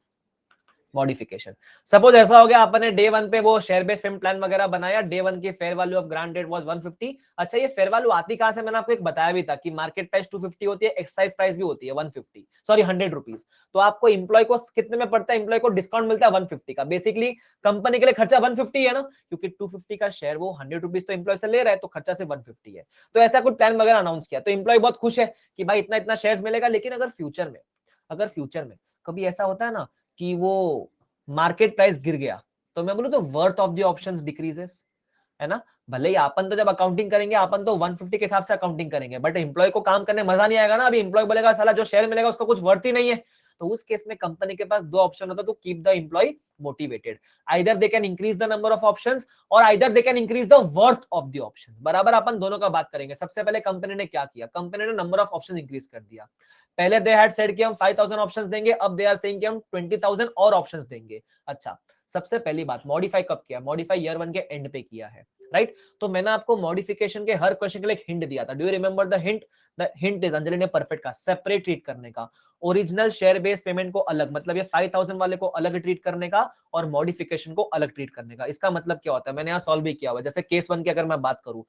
मॉडिफिकेशन, सपोज ऐसा हो गया, आपने डे 1 पे वो शेयर बेस्ड पेमेंट प्लान वगैरह बनाया, डे 1 की fair value of grant date was 150। अच्छा, ये फेयर वैल्यू आती कहां से? मैंने आपको एक बताया भी था कि मार्केट प्राइस 250 होती है, एक्साइज प्राइस भी होती है 150, सॉरी 100 रुपीज। तो आपको इंप्लॉय को कितने में पड़ता है? इंप्लॉय को डिस्काउंट मिलता है 150 का। बेसिकली कंपनी के लिए खर्चा 150 है ना, क्योंकि 250 का शेयर वो 100 रुपीज तो इंप्लॉय से ले रहा है, तो खर्चा से 150 है। तो ऐसा कुछ प्लान वगैरह अनाउंस किया, तो इंप्लॉय बहुत खुश है कि भाई इतना इतना शेयर मिलेगा। लेकिन अगर फ्यूचर में कभी ऐसा होता है ना कि वो मार्केट प्राइस गिर गया, तो मैं बोलूं तो worth of the options decreases, है ना। भले ही अपन तो जब अकाउंटिंग करेंगे, अपन तो 150 के हिसाब से अकाउंटिंग करेंगे, बट एम्प्लॉय को काम करने मजा नहीं आएगा ना। अभी एम्प्लॉय बोलेगा साला जो शेयर मिलेगा उसका कुछ वर्थ ही नहीं है। तो उस केस में कंपनी के पास दो ऑप्शन होता है, तो keep the employee motivated. Either they can increase the number of options, और either they can increase the worth of the options. बराबर, अपन दोनों का बात करेंगे। सबसे पहले कंपनी ने क्या किया? कंपनी ने नंबर ऑफ ऑप्शन इंक्रीज कर दिया। पहले दे हैड सेड कि हम 5000 ऑप्शंस देंगे, अब दे आर सेइंग कि हम 20000 और ऑप्शंस देंगे। अच्छा, सबसे पहली बात, मॉडिफाई कब किया? मॉडिफाई ईयर 1 के एंड पे किया है, राइट। तो मैंने आपको मॉडिफिकेशन के हर क्वेश्चन के लिए एक हिंट दिया था। Do you remember the hint? The hint is, Anjali ने परफेक्ट का, सेपरेट ट्रीट करने का। ओरिजिनल शेयर बेस्ड पेमेंट को अलग, मतलब ये 5000 वाले को अलग ट्रीट करने का, और मॉडिफिकेशन को अलग ट्रीट करने का। इसका मतलब क्या होता है? मैंने यहाँ सॉल्व भी किया हुआ। जैसे केस 1 की अगर मैं बात करूं,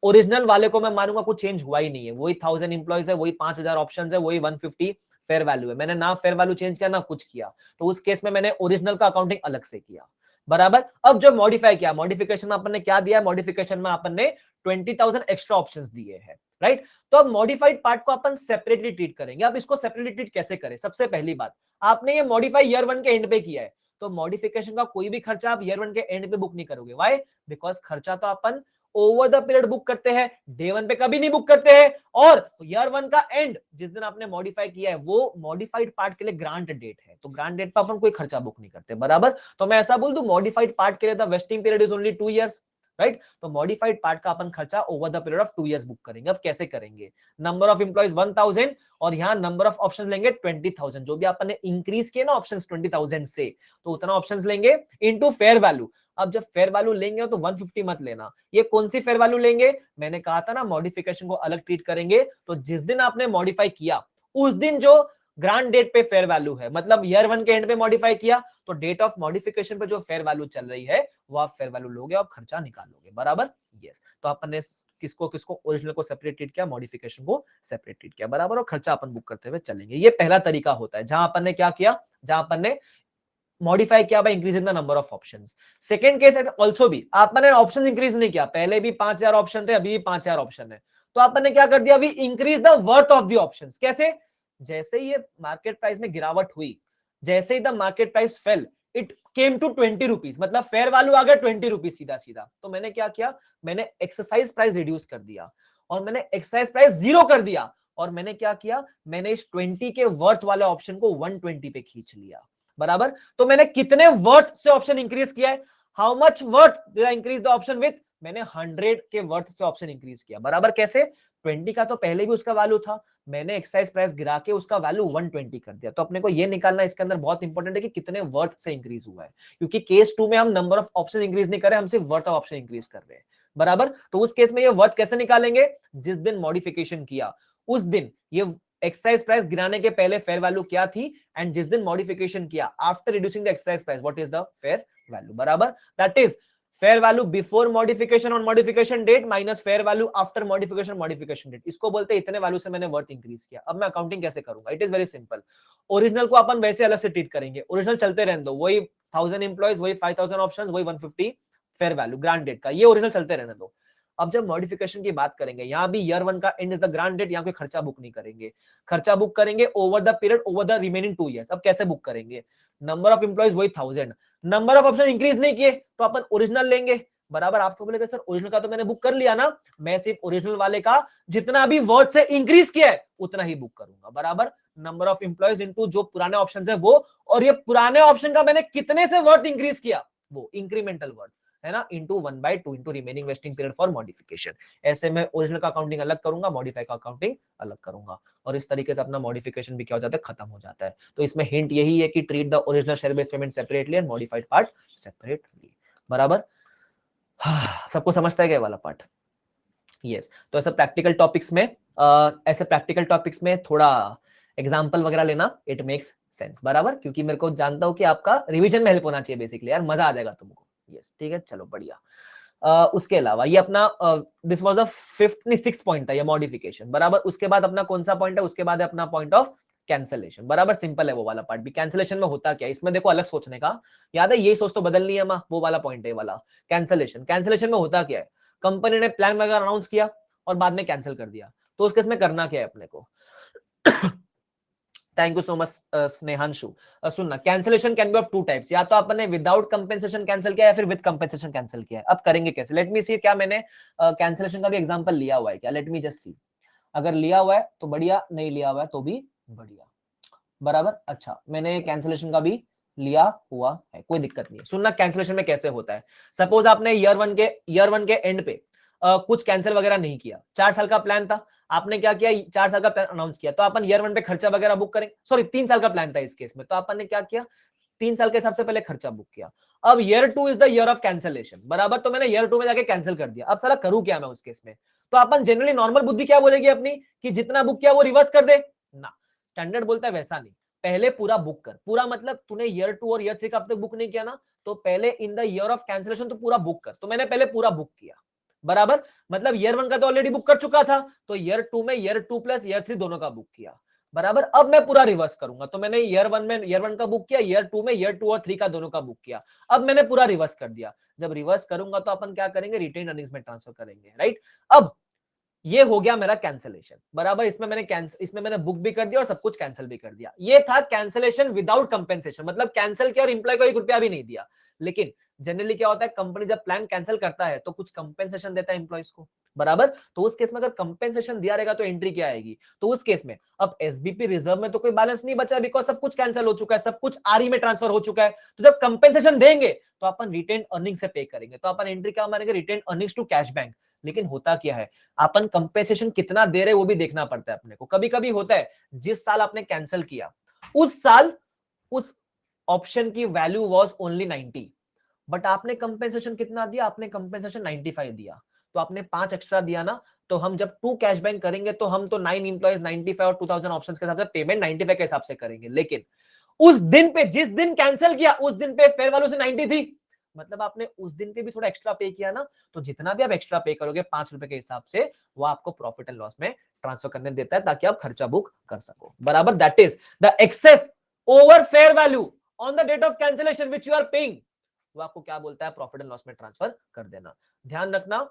ओरिजिनल वाले को मैं मानूंगा कुछ चेंज हुआ ही नहीं है, वही 1000 इंप्लॉइज है, वही 5000 ऑप्शन है, वही 150 फेयर वैल्यू है। मैंने ना फेयर वैल्यू चेंज किया ना कुछ किया, तो उस केस में मैंने ओरिजिनल का अकाउंटिंग अलग से किया, बराबर। अब जो मॉडिफाई किया, मॉडिफिकेशन में अपन ने क्या दिया? मॉडिफिकेशन में अपन ने 20000 एक्स्ट्रा ऑप्शंस दिए हैं, राइट। तो अब मॉडिफाइड पार्ट को अपन सेपरेटली ट्रीट करेंगे। अब इसको सेपरेटली ट्रीट कैसे करें? सबसे पहली बात, आपने ये मॉडिफाई ईयर 1 के एंड पे किया है, तो मॉडिफिकेशन का कोई भी खर्चा आप ईयर 1 के एंड पे बुक नहीं करोगे। व्हाई? बिकॉज खर्चा तो अपन ओवर द पीरियड बुक करते हैं, डे 1 पे कभी नहीं बुक करते हैं। और ईयर 1 का एंड जिस दिन आपने मॉडिफाई किया है, वो मॉडिफाइड पार्ट के लिए ग्रांट डेट है, तो ग्रांट डेट पर अपन कोई खर्चा बुक नहीं करते, बराबर। तो मैं ऐसा बोल दूं, मॉडिफाइड पार्ट के लिए the vesting period is only 2 years, right. तो मॉडिफाइड पार्ट का अपन खर्चा over the period of 2 years book करेंगे। अब कैसे करेंगे? नंबर ऑफ एम्प्लॉइज 1000, और यहाँ नंबर ऑफ ऑप्शंस लेंगे 20000, जो भी अपन ने इंक्रीज किए ना ऑप्शंस 20000 से, तो उतना ऑप्शंस लेंगे इनटू फेयर वैल्यू। अब जब फेयर वैल्यू लेंगे तो 150 मत लेना। ये कौन सी फेयर वैल्यू लेंगे, मैंने कहा था ना मॉडिफिकेशन को अलग ट्रीट करेंगे। तो जिस दिन आपने मॉडिफाई किया उस दिन जो ग्रांड डेट पे फेयर वैल्यू है, मतलब ईयर 1 के एंड पे मॉडिफाई किया तो डेट ऑफ मॉडिफिकेशन पे जो फेयर वैल्यू चल रही है वो आप फेयर वैल्यू लोगे, आप खर्चा निकालोगे, बराबर। यस, तो अपन ने किसको किसको, ओरिजिनल को सेपरेट ट्रीट किया, मॉडिफिकेशन को सेपरेट ट्रीट किया, बराबर। और खर्चा अपन बुक करते हुए चलेंगे। ये पहला तरीका होता है जहां अपन ने क्या किया, जहां अपन ने मॉडिफाई किया by increasing the number of options. Second case है ऑल्सो भी आपने ऑप्शन इंक्रीज नहीं किया, पहले भी 5000 ऑप्शन थे, अभी भी 5000 ऑप्शन है, तो आपने क्या कर दिया, अभी increase the worth of the options. कैसे, जैसे ही ये मार्केट प्राइस में गिरावट हुई, जैसे ही the market price fell, it came to 20 rupees, मतलब फेयर वैल्यू आ गया 20 रुपीज सीधा सीधा। तो मैंने क्या किया, मैंने एक्सरसाइज प्राइस रिड्यूस कर दिया और मैंने एक्सरसाइज प्राइस 0 कर दिया, और मैंने क्या किया, मैंने इस 20 के वर्थ वाले ऑप्शन को 120 पे खींच लिया, बराबर। तो मैंने कितने वर्थ से ऑप्शन इंक्रीज किया है, how much worth did I increase the option with, मैंने 100 के वर्थ से ऑप्शन इंक्रीज किया, बराबर। कैसे, 20 का तो पहले भी उसका वैल्यू था, मैंने एक्सरसाइज प्राइस गिरा के उसका वैल्यू 120 कर दिया। तो अपने को ये निकालना इसके अंदर बहुत इंपॉर्टेंट है कि कितने वर्थ से इंक्रीज हुआ है, क्योंकि केस 2 में हम नंबर ऑफ ऑप्शन इंक्रीज नहीं कर रहे, हम सिर्फ वर्थ ऑफ ऑप्शन इंक्रीज कर रहे हैं, बराबर। तो उस केस में ये वर्थ कैसे निकालेंगे, जिस दिन मॉडिफिकेशन किया उस दिन ये एक्सरसाइज प्राइस गिराने के पहले फेयर वैल्यू क्या थी, एंड जिस दिन मॉडिफिकेशन किया after reducing the exercise price what is the fair value, बराबर। That is fair value before modification on modification date minus fair value after modification modification date. इसको बोलते हैं इतने वैल्यू से मैंने वर्थ इंक्रीज किया। अब मैं अकाउंटिंग कैसे करूंगा, it is very simple. Original को अपन वैसे अलग से ट्रीट करेंगे, ओरिजिनल चलते रहने दो, वही 1000 एम्प्लॉइज, वही 5000 ऑप्शंस, वही 150 फेयर वैल्यू ग्रांड डेट का, ये ओरिजिनल चलते रहने दो। अब जब मॉडिफिकेशन की बात करेंगे, यहां भी ईयर 1 का end is the grant date, यहां कोई खर्चा बुक नहीं करेंगे, खर्चा बुक करेंगे over the period, over the remaining 2 years. अब कैसे बुक करेंगे, नंबर ऑफ एम्प्लॉइज वही 1000, नंबर ऑफ ऑप्शन इंक्रीज नहीं किए तो अपन ओरिजिनल लेंगे, बराबर। आपको बोलेगा सर ओरिजिनल का तो मैंने बुक कर लिया ना, मैं सिर्फ ओरिजिनल वाले का जितना भी वर्ड से इंक्रीज किया है उतना ही बुक करूंगा, बराबर। नंबर ऑफ एम्प्लॉइज इनटू जो पुराने ऑप्शन है वो, और ये पुराने ऑप्शन का मैंने कितने से वर्थ इंक्रीज किया, वो इंक्रीमेंटल वर्थ है ना, into 1/2 into remaining vesting period for modification. ऐसे मैं ओरिजिनल का अकाउंटिंग अलग करूंगा, मॉडिफाई का अकाउंटिंग अलग करूंगा, और इस तरीके से अपना मॉडिफिकेशन भी क्या हो जाता है, खत्म हो जाता है। तो इसमें हिंट यही है कि treat the original share based payment separately and modified part separately, बराबर। सबको समझता है क्या वाला पार्ट, यस। तो ऐसे प्रैक्टिकल टॉपिक्स में थोड़ा एग्जांपल वगैरह लेना, इट मेक्स सेंस, बराबर, क्योंकि मेरे को जानता हूं कि आपका रिवीजन में हेल्प होना चाहिए बेसिकली, यार मजा आ जाएगा तुमको, यस ठीक है, चलो बढ़िया। उसके अलावा ये अपना दिस वाज द फिफ्थ नहीं सिक्स्थ पॉइंट था ये मॉडिफिकेशन, बराबर। उसके बाद अपना कौन सा पॉइंट है, उसके बाद है अपना पॉइंट ऑफ कैंसलेशन, बराबर। सिंपल है वो वाला पार्ट भी। कैंसलेशन में होता क्या है, इसमें देखो अलग सोचने का, याद है, यही सोच तो बदलनी है मां, वो वाला पॉइंट है वाला कैंसलेशन। कैंसलेशन में होता क्या है, कंपनी ने प्लान वगैरह अनाउंस किया और बाद में कैंसिल कर दिया, तो उस केस में करना क्या है अपने को। Thank you so much Snehanshu. सुनना, cancellation can be of 2 types, या तो आपने विदाउट कंपेंसेशन कैंसिल किया है या फिर विद कंपेंसेशन कैंसिल किया है। अब करेंगे कैसे, लेट मी सी, क्या मैंने कैंसिलेशन का भी एग्जांपल लिया हुआ है क्या, लेट मी जस्ट सी। अगर लिया हुआ है तो बढ़िया, नहीं लिया हुआ है तो भी बढ़िया, बराबर। अच्छा, मैंने कैंसिलेशन का भी लिया हुआ है, कोई दिक्कत नहीं है। सुनना, कैंसिलेशन में कैसे होता है, सपोज आपने ईयर वन के एंड पे कुछ कैंसिल वगैरह नहीं किया, 4 साल का प्लान था, आपने क्या किया, 4 साल का प्लान अनाउंस किया, तो अपन ईयर 1 पे खर्चा वगैरह बुक करेंगे, सॉरी 3 साल का प्लान था इस केस में, तो अपन ने क्या किया, 3 साल के हिसाब से पहले खर्चा बुक किया। अब year 2 is the year of cancellation, बराबर, तो मैंने ईयर 2 में जाके कैंसिल कर दिया। अब साला करूं क्या मैं उस केस में, तो अपन जनरली नॉर्मल बुद्धि क्या बोलेगी अपनी, कि जितना बुक किया वो रिवर्स कर दे ना, स्टैंडर्ड बोलता है वैसा नहीं, पहले पूरा बुक कर। पूरा मतलब तूने ईयर 2 और ईयर 3 का अब तक बुक नहीं किया ना, तो पहले in the year of cancellation तो पूरा बुक कर। तो मैंने पहले पूरा बुक किया, बराबर, मतलब ईयर 1 का तो ऑलरेडी बुक कर चुका था, तो ईयर 2 में ईयर 2 प्लस ईयर 3 दोनों का बुक किया, बराबर। अब मैं पूरा रिवर्स करूंगा, तो मैंने ईयर 1 में ईयर 1 का बुक किया, ईयर 2 में ईयर 2 और 3 का दोनों का बुक किया, अब मैंने पूरा रिवर्स कर दिया। जब रिवर्स करूंगा तो अपन क्या करेंगे, रिटेन अर्निंग्स में ट्रांसफर करेंगे, राइट। अब ये हो गया मेरा कैंसिलेशन, बराबर। इसमें मैंने बुक भी कर दिया और सब कुछ कैंसिल भी कर दिया। ये था कैंसिलेशन विदाउट कंपेंसेशन, मतलब कैंसिल किया और इंप्लॉय को 1 रुपया भी नहीं दिया। लेकिन जनरली क्या होता है, कंपनी जब प्लान कैंसिल करता है तो कुछ कंपेंसेशन देता है इंप्लॉइज को, बराबर। तो उस केस में अगर कंपेंसेशन दिया रहेगा तो एंट्री क्या आएगी, तो उस केस में अब एसबीपी रिजर्व में तो कोई बैलेंस नहीं बचा, बिकॉज सब कुछ कैंसिल हो चुका है, सब कुछ आरई में ट्रांसफर हो चुका है। तो जब कंपेंसेशन देंगे तो अपन रिटेन अर्निंग से पे करेंगे, तो अपन एंट्री क्या मारेंगे, retain earnings to cash bank. लेकिन होता क्या है, अपन कंपेंसेशन कितना दे रहे वो भी देखना पड़ता है अपने को। कभी कभी होता है जिस साल आपने कैंसिल किया उस साल उस ऑप्शन की वैल्यू वाज ओनली 90, बट आपने कंपेंसेशन कितना दिया, आपने कंपेंसेशन 95 दिया, तो आपने 5 एक्स्ट्रा दिया ना, तो हम जब 2 कैश बैंक करेंगे तो हम तो 9 एम्प्लॉइज 95 और 2000 ऑप्शंस के हिसाब से पेमेंट 95 के हिसाब से करेंगे, लेकिन उस दिन पे, जिस दिन कैंसिल किया उस दिन पे फेयर वैल्यू से 90 थी, मतलब आपने उस दिन पे भी थोड़ा एक्स्ट्रा पे किया ना, तो जितना भी आप एक्स्ट्रा पे करोगे 5 रुपए के हिसाब से, वो आपको प्रॉफिट एंड लॉस में ट्रांसफर करने देता है, ताकि आप खर्चा बुक कर सको, बराबर। That is the excess over fair value on the date of cancellation which you are paying, वो आपको क्या बोलता है, प्रॉफिट एंड लॉस में ट्रांसफर कर देना। ध्यान रखना,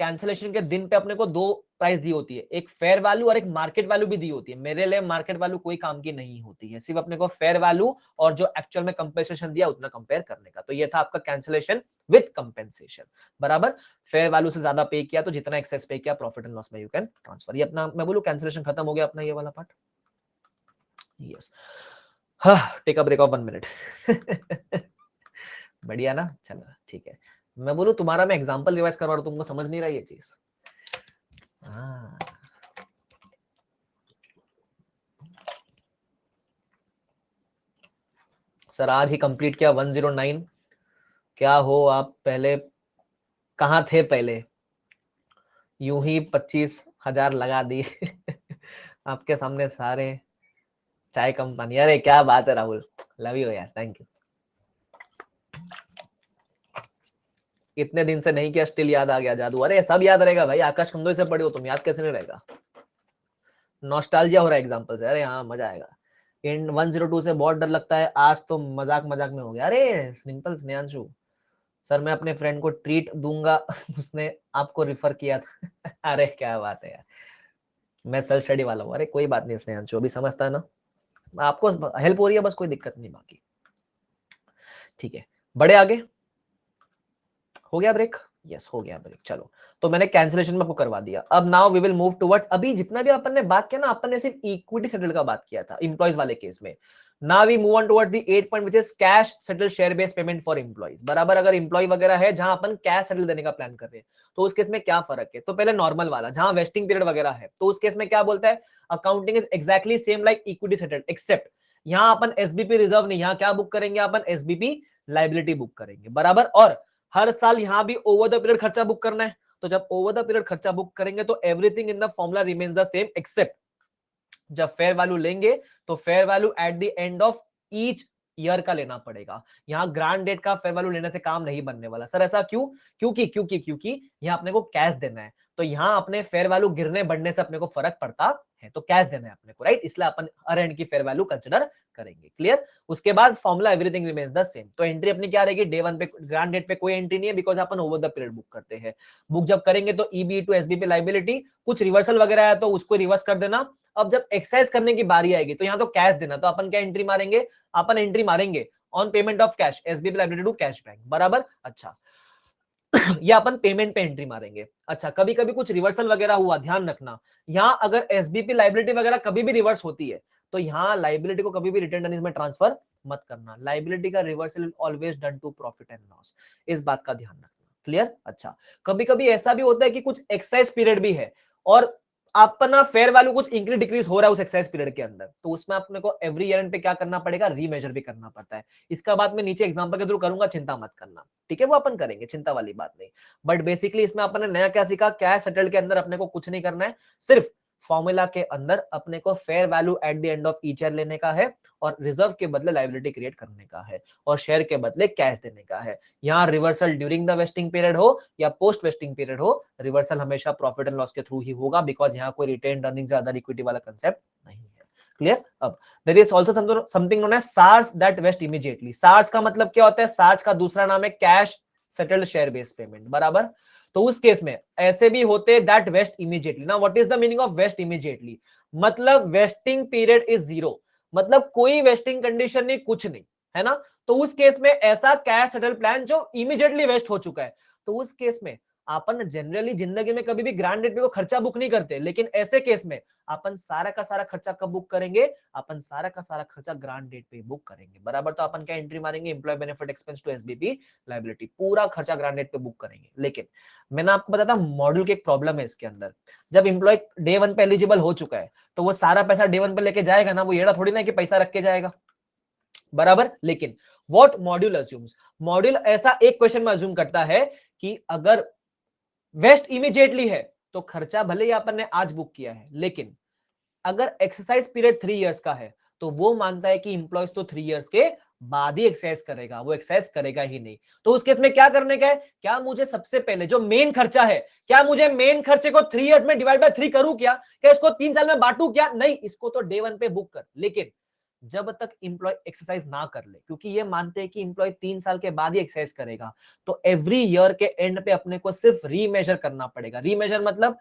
कैंसिलेशन के दिन पे अपने को 2 प्राइस दी होती है, एक फेयर वैल्यू और एक मार्केट वैल्यू भी दी होती है। मेरे लिए मार्केट वैल्यू कोई काम की नहीं होती है, सिर्फ अपने को फेयर वैल्यू और जो एक्चुअल में कंपेंसेशन दिया उतना कंपेयर करने का। तो ये था आपका कैंसिलेशन विद कंपेंसेशन, बराबर। फेयर वैल्यू से ज्यादा पे किया तो जितना एक्सेस पे किया प्रॉफिट एंड लॉस में यू कैन ट्रांसफर। ये अपना मैं बोलूं कैंसिलेशन खत्म हो गया अपना ये वाला part. Yes, take a break of 1 minute. बढ़िया ना, चलो ठीक है। मैं बोलूं तुम्हारा मैं एग्जांपल रिवाइज करवा रहा हूं, तुमको समझ नहीं रहा ये चीज। सर आज ही कंप्लीट किया 109। क्या हो आप, पहले कहाँ थे पहले, यूं ही 25,000 लगा दिए। आपके सामने सारे चाय कंपनी। अरे क्या बात है राहुल, लव यू यार, थैंक यू। इतने दिन से नहीं किया, स्टिल याद आ गया जादू। अरे सब याद रहेगा भाई, आकाश कंदोई से पढ़े हो तुम, याद कैसे नहीं रहेगा। नॉस्टैल्जिया हो रहा है एग्जांपल से। अरे हाँ मजा आएगा। इन 102 से बहुत डर लगता है, आज तो मजाक मजाक में हो गया। अरे सिंपल स्नेहांशु सर, मैं अपने फ्रेंड को ट्रीट दूंगा। उसने आपको रिफर किया था। अरे क्या बात है यार, मैं सेल्फ स्टडी वाला हूँ। अरे कोई बात नहीं स्नेहांशु, अभी समझता है ना, आपको हेल्प हो रही है बस, कोई दिक्कत नहीं बाकी। ठीक है, बड़े आगे हो गया ब्रेक। यस हो गया ब्रेक। चलो, तो मैंने कैंसिलेशन में आपको करवा दिया। अब now we will move towards, अभी जितना भी अपन ने बात किया ना, अपन ने सिर्फ इक्विटी सेटल का बात किया था एम्प्लॉइज वाले केस में। Now we move on towards the 8 point which is cash settle share based payment for employees, बराबर। अगर एम्प्लॉय वगैरह है जहां अपन कैश सेटल देने का प्लान कर रहे हैं, तो उस केस में क्या फर्क है। तो पहले नॉर्मल वाला जहां वेस्टिंग पीरियड वगैरह है, तो उस केस में क्या बोलता है, accounting is exactly same like equity settle, except यहां अपन एसबीपी रिजर्व नहीं, यहां क्या बुक करेंगे अपन, एसबीपी लाइबिलिटी बुक करेंगे, बराबर। और हर साल यहां भी ओवर द पीरियड खर्चा बुक करना है, तो जब ओवर द पीरियड खर्चा बुक करेंगे तो everything in the formula remains the same, except जब फेयर वैल्यू लेंगे तो fair value at the end of each year का लेना पड़ेगा। यहां ग्रांड डेट का फेयर वैल्यू लेने से काम नहीं बनने वाला। सर ऐसा क्यों, क्योंकि यहां अपने को कैश देना है, तो यहां अपने फेयर वैल्यू गिरने बढ़ने से अपने को फर्क पड़ता है, तो कैश देना है अपने को, राइट। इसलिए अपन हर एंड की फेयर वैल्यू कंसिडर करेंगे, क्लियर। उसके बाद formula everything remains the same. तो एंट्री अपनी क्या रहेगी, डे 1 पे ग्रांड डेट पे कोई एंट्री नहीं है, because upon over the period book करते हैं। बुक जब करेंगे तो ईबी टू एसबीपी लाइबिलिटी, कुछ रिवर्सल वगैरह है तो उसको रिवर्स कर देना। अब जब एक्साइज करने की बारी आएगी तो यहां तो कैश देना, तो अपन क्या एंट्री मारेंगे, अपन एंट्री मारेंगे on payment of cash SBP liability to cash bank, बराबर। अच्छा, या अपन पेमेंट पे एंट्री मारेंगे। अच्छा, कभी कभी कुछ रिवर्सल वगैरह हुआ, ध्यान रखना, यहां अगर एसबीपी लाइबिलिटी वगैरह कभी भी रिवर्स होती है, तो यहां लाइबिलिटी को कभी भी रिटर्न अर्निंग्स में ट्रांसफर मत करना। लाइबिलिटी का reversal always done to profit and loss, इस बात का ध्यान रखना, क्लियर। अच्छा, कभी कभी ऐसा भी होता है कि कुछ एक्साइज पीरियड भी है और अपना फेयर वैल्यू कुछ इंक्रीज डिक्रीज हो रहा है उस एक्साइज पीरियड के अंदर, तो उसमें अपने को एवरी ईयर एंड पे क्या करना पड़ेगा, रीमेजर भी करना पड़ता है। इसका बात मैं नीचे एग्जांपल के थ्रू करूंगा, चिंता मत करना, ठीक है, वो अपन करेंगे, चिंता वाली बात नहीं। बट बेसिकली इसमें अपन ने नया क्या सीखा, कैश सेटल्ड के अंदर अपने को कुछ नहीं करना है, सिर्फ फॉर्मूला के अंदर अपने को fair value at the end of each year लेने का है, और रिजर्व के बदले लायबिलिटी क्रिएट करने का है, और शेयर के बदले कैश देने का है। यहां reversal during the vesting period हो या पोस्ट वेस्टिंग पीरियड हो, रिवर्सल हमेशा प्रॉफिट एंड लॉस के थ्रू ही होगा, बिकॉज यहां कोई रिटेन अर्निंग अदर इक्विटी वाला कंसेप्ट नहीं है, क्लियर। अब there is also something known as SARs that vest immediately. SARs का मतलब क्या होता है, सार्स का दूसरा नाम है cash settled share based payment, बराबर। तो उस केस में ऐसे भी होते दैट वेस्ट इमीडिएटली। ना what is the meaning of vest immediately, मतलब वेस्टिंग पीरियड इज जीरो, मतलब कोई वेस्टिंग कंडीशन नहीं, कुछ नहीं, है ना। तो उस केस में ऐसा कैश सेटल प्लान जो इमीडिएटली वेस्ट हो चुका है, तो उस केस में अपन जनरली जिंदगी में कभी भी ग्रांड डेट पे को खर्चा बुक नहीं करते, लेकिन ऐसे केस में अपन सारा का सारा खर्चा कब बुक करेंगे, अपन सारा का सारा खर्चा ग्रांड डेट पे बुक करेंगे, बराबर। तो अपन क्या एंट्री मारेंगे, employee benefit expense to SBP liability, पूरा खर्चा ग्रांड डेट पे बुक करेंगे। लेकिन मैंने आपको बताया था मॉड्यूल की एक प्रॉब्लम है इसके अंदर, जब एम्प्लॉय डे 1 पे एलिजिबल हो चुका है तो वो सारा पैसा डे 1 पे लेके जाएगा ना, वो येड़ा थोड़ी ना कि पैसा रख के जाएगा, बराबर। लेकिन व्हाट मॉड्यूल अज्यूम्स, मॉड्यूल ऐसा एक क्वेश्चन में अज्यूम करता है कि अगर वेस्ट इमीडिएटली है तो खर्चा भले ही अपन ने आज बुक किया है, लेकिन अगर एक्सरसाइज पीरियड 3 इयर्स का है तो वो मानता है कि इंप्लॉयज तो 3 इयर्स के बाद ही एक्सरसाइज करेगा, वो एक्सरसाइज करेगा ही नहीं। तो उस केस में क्या करने का है, क्या मुझे सबसे पहले जो मेन खर्चा है, क्या मुझे मेन खर्चे को 3 इयर्स में डिवाइड बाय 3 करूं, क्या इसको 3 साल में बांटू, क्या नहीं, इसको तो डे 1 पे बुक कर। लेकिन जब तक इंप्लॉय एक्सरसाइज ना कर ले, क्योंकि ये मानते हैं कि इंप्लॉय 3 साल के बाद ही एक्सरसाइज करेगा, तो एवरी ईयर के एंड पे अपने को सिर्फ रीमेजर करना पड़ेगा। रीमेजर मतलब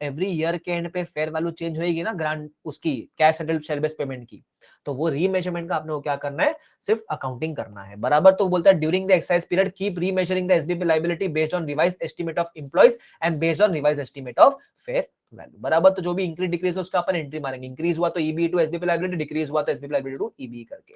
एवरी ईयर के एंड पे फेयर वैल्यू चेंज होगी ना ग्रांट उसकी, cash settled share based payment की, तो वो रीमेजरमेंट का आपने को क्या करना है, सिर्फ अकाउंटिंग करना है, बराबर। तो बोलता है during the exercise period keep remeasuring the SBP liability based on revise estimate of employees and based on revise estimate of fair value, बराबर। तो जो भी इंक्रीज डिक्रीज है उसका अपन एंट्री मारेंगे, इंक्रीज हुआ तो EB two SBP liability, decrease हुआ तो एसबीपी लायबिलिटी टू ईबी करके,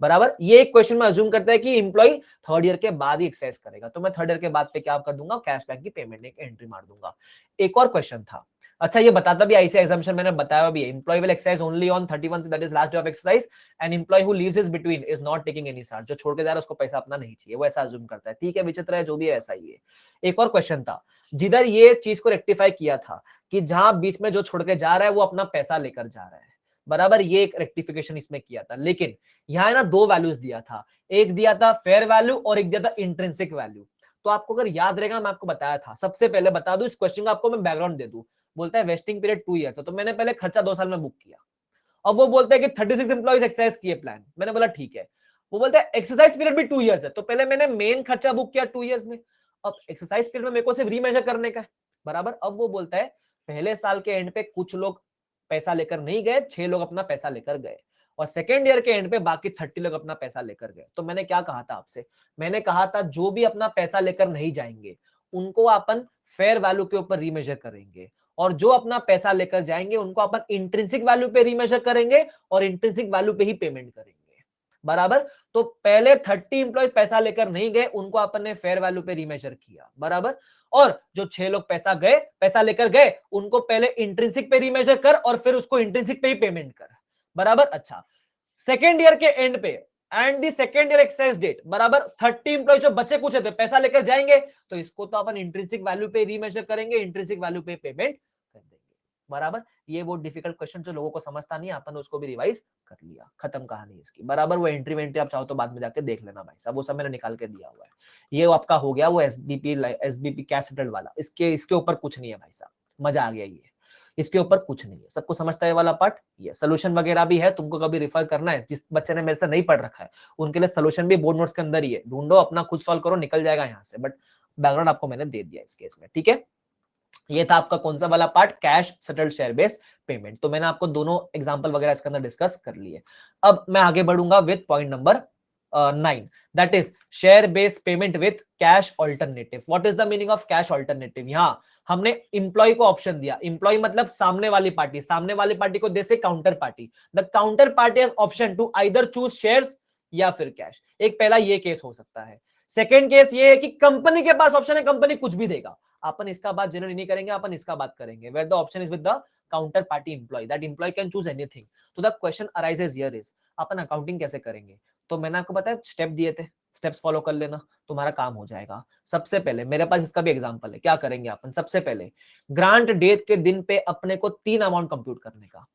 बराबर। ये एक क्वेश्चन में अज्यूम करता है कि इंप्लॉय 3rd ईयर के बाद ही एक्सरसाइज करेगा, तो मैं 3rd ईयर के बाद पे क्या कर दूंगा, कैशबैक की पेमेंट एक एंट्री मार दूंगा। एक और क्वेश्चन था, अच्छा ये बताता भी ऐसे एजम्पशन मैंने बताया भी है, employee will exercise only on 31 that is last day of exercise and employee who leaves is between is not taking any charge, जो छोड़ के जा रहा है उसको पैसा अपना नहीं चाहिए, वो ऐसा अज्यूम करता है। ठीक है, विचित्र है, जो भी है ऐसा ही है। एक और क्वेश्चन था जिधर ये चीज को रेक्टिफाई किया था कि जहां बीच में जो छोड़ के जा रहा है वो अपना पैसा लेकर जा रहा है, बराबर, ये एक रेक्टिफिकेशन इसमें किया था। लेकिन यहाँ है ना 2 वैल्यूज दिया था, एक दिया था फेयर वैल्यू और एक दिया था इंट्रिंसिक वैल्यू। तो आपको अगर याद रहेगा, मैं आपको बताया था, सबसे पहले बता दूं इस क्वेश्चन का, आपको मैं बैकग्राउंड दे दूं। बोलता है वेस्टिंग पीरियड 2 ईयर्स है, तो मैंने पहले खर्चा 2 साल में बुक किया। अब वो बोलते हैं कि 36 एम्प्लॉइज एक्सरसाइज किए प्लान, मैंने बोला ठीक है। वो बोलते हैं एक्सरसाइज पीरियड भी 2 ईयर्स है, तो पहले मैंने मेन खर्चा बुक किया 2 ईयर्स में, अब एक्सरसाइज पीरियड में मेरे को सिर्फ रीमेजर करने का है, बराबर। अब वो बोलता है पहले साल के एंड पे कुछ लोग पैसा लेकर नहीं गए, 6 लोग अपना पैसा लेकर गए, और सेकेंड ईयर के एंड पे बाकी 30 लोग अपना पैसा लेकर गए। तो मैंने क्या कहा था आपसे, मैंने कहा था जो भी अपना पैसा लेकर नहीं जाएंगे उनको अपन फेयर वैल्यू के ऊपर रीमेजर करेंगे, और जो अपना पैसा लेकर जाएंगे उनको अपन इंट्रिंसिक वैल्यू पे रीमेजर करेंगे और इंट्रिंसिक वैल्यू पे ही पेमेंट करेंगे, बराबर। तो पहले 30 इंप्लॉइज पैसा लेकर नहीं गए, उनको अपन ने फेयर वैल्यू पे रीमेजर किया, बराबर। और जो 6 लोग पैसा लेकर गए उनको पहले इंट्रिंसिक पे रीमेजर कर और फिर उसको इंट्रिंसिक पे ही पेमेंट कर, बराबर। अच्छा, सेकेंड ईयर के एंड पे and the second year exercise date, बराबर, 30 इंप्लॉय जो बचे कुछ थे पैसा लेकर जाएंगे, तो इसको तो अपन इंट्रिंसिक वैल्यू पे रीमेजर करेंगे, इंट्रिंसिक वैल्यू पे पेमेंट कर देंगे, बराबर। ये वो डिफिकल्ट क्वेश्चन जो लोगों को समझता नहीं, अपन उसको भी रिवाइज कर लिया, खत्म कहानी इसकी, बराबर। वो एंट्री वेंट्री आप चाहो तो बाद में जाके देख लेना भाई साहब, वो सब मैंने निकाल के दिया हुआ है। ये आपका हो गया वो एसबीपी कैश सेटल्ड वाला, इसके ऊपर कुछ नहीं है भाई साहब, मजा आ गया। ये इसके ऊपर कुछ नहीं है, सबको समझता है वाला पार्ट। ये सोल्यूशन वगैरह भी है, तुमको कभी रिफर करना है, जिस बच्चे ने मेरे से नहीं पढ़ रखा है उनके लिए सोल्यूशन भी बोर्ड नोट्स के अंदर ही है, ढूंढो अपना खुद सॉल्व करो, निकल जाएगा यहाँ से, बट बैकग्राउंड आपको मैंने दे दिया इस केस में, ठीक है। ये था आपका कौन सा वाला part, cash settled share based payment. तो मैंने आपको दोनों एग्जांपल वगैरह इसके अंदर डिस्कस कर लिए। अब मैं आगे बढ़ूंगा with point number 9, that is share based payment with cash alternative. What is the meaning of cash alternative, यहां हमने इंप्लॉय को ऑप्शन दिया, इंप्लॉय मतलब सामने वाली पार्टी को दे से counter party, the counter party has option to either choose shares या फिर कैश। एक पहला ये केस हो सकता है। सेकेंड केस ये है कि कंपनी के पास ऑप्शन है, कंपनी कुछ भी देगा, अपन इसका बात जनरली नहीं करेंगे, अपन इसका बात करेंगे, where the option is with the counter party employee, that employee can choose anything. तो the question arises here is अपन अकाउंटिंग कैसे करेंगे। तो मैंने आपको बताया स्टेप दिए थे, स्टेप्स फॉलो कर लेना, तुम्हारा काम हो जाएगा। सबसे पहले मेरे पास इसका भी एग्जांपल है, क्या करेंगे अपन, सबसे पहले ग्रांट डेट के दिन पे अपने को 3 अमाउंट कंप्यूट करने का।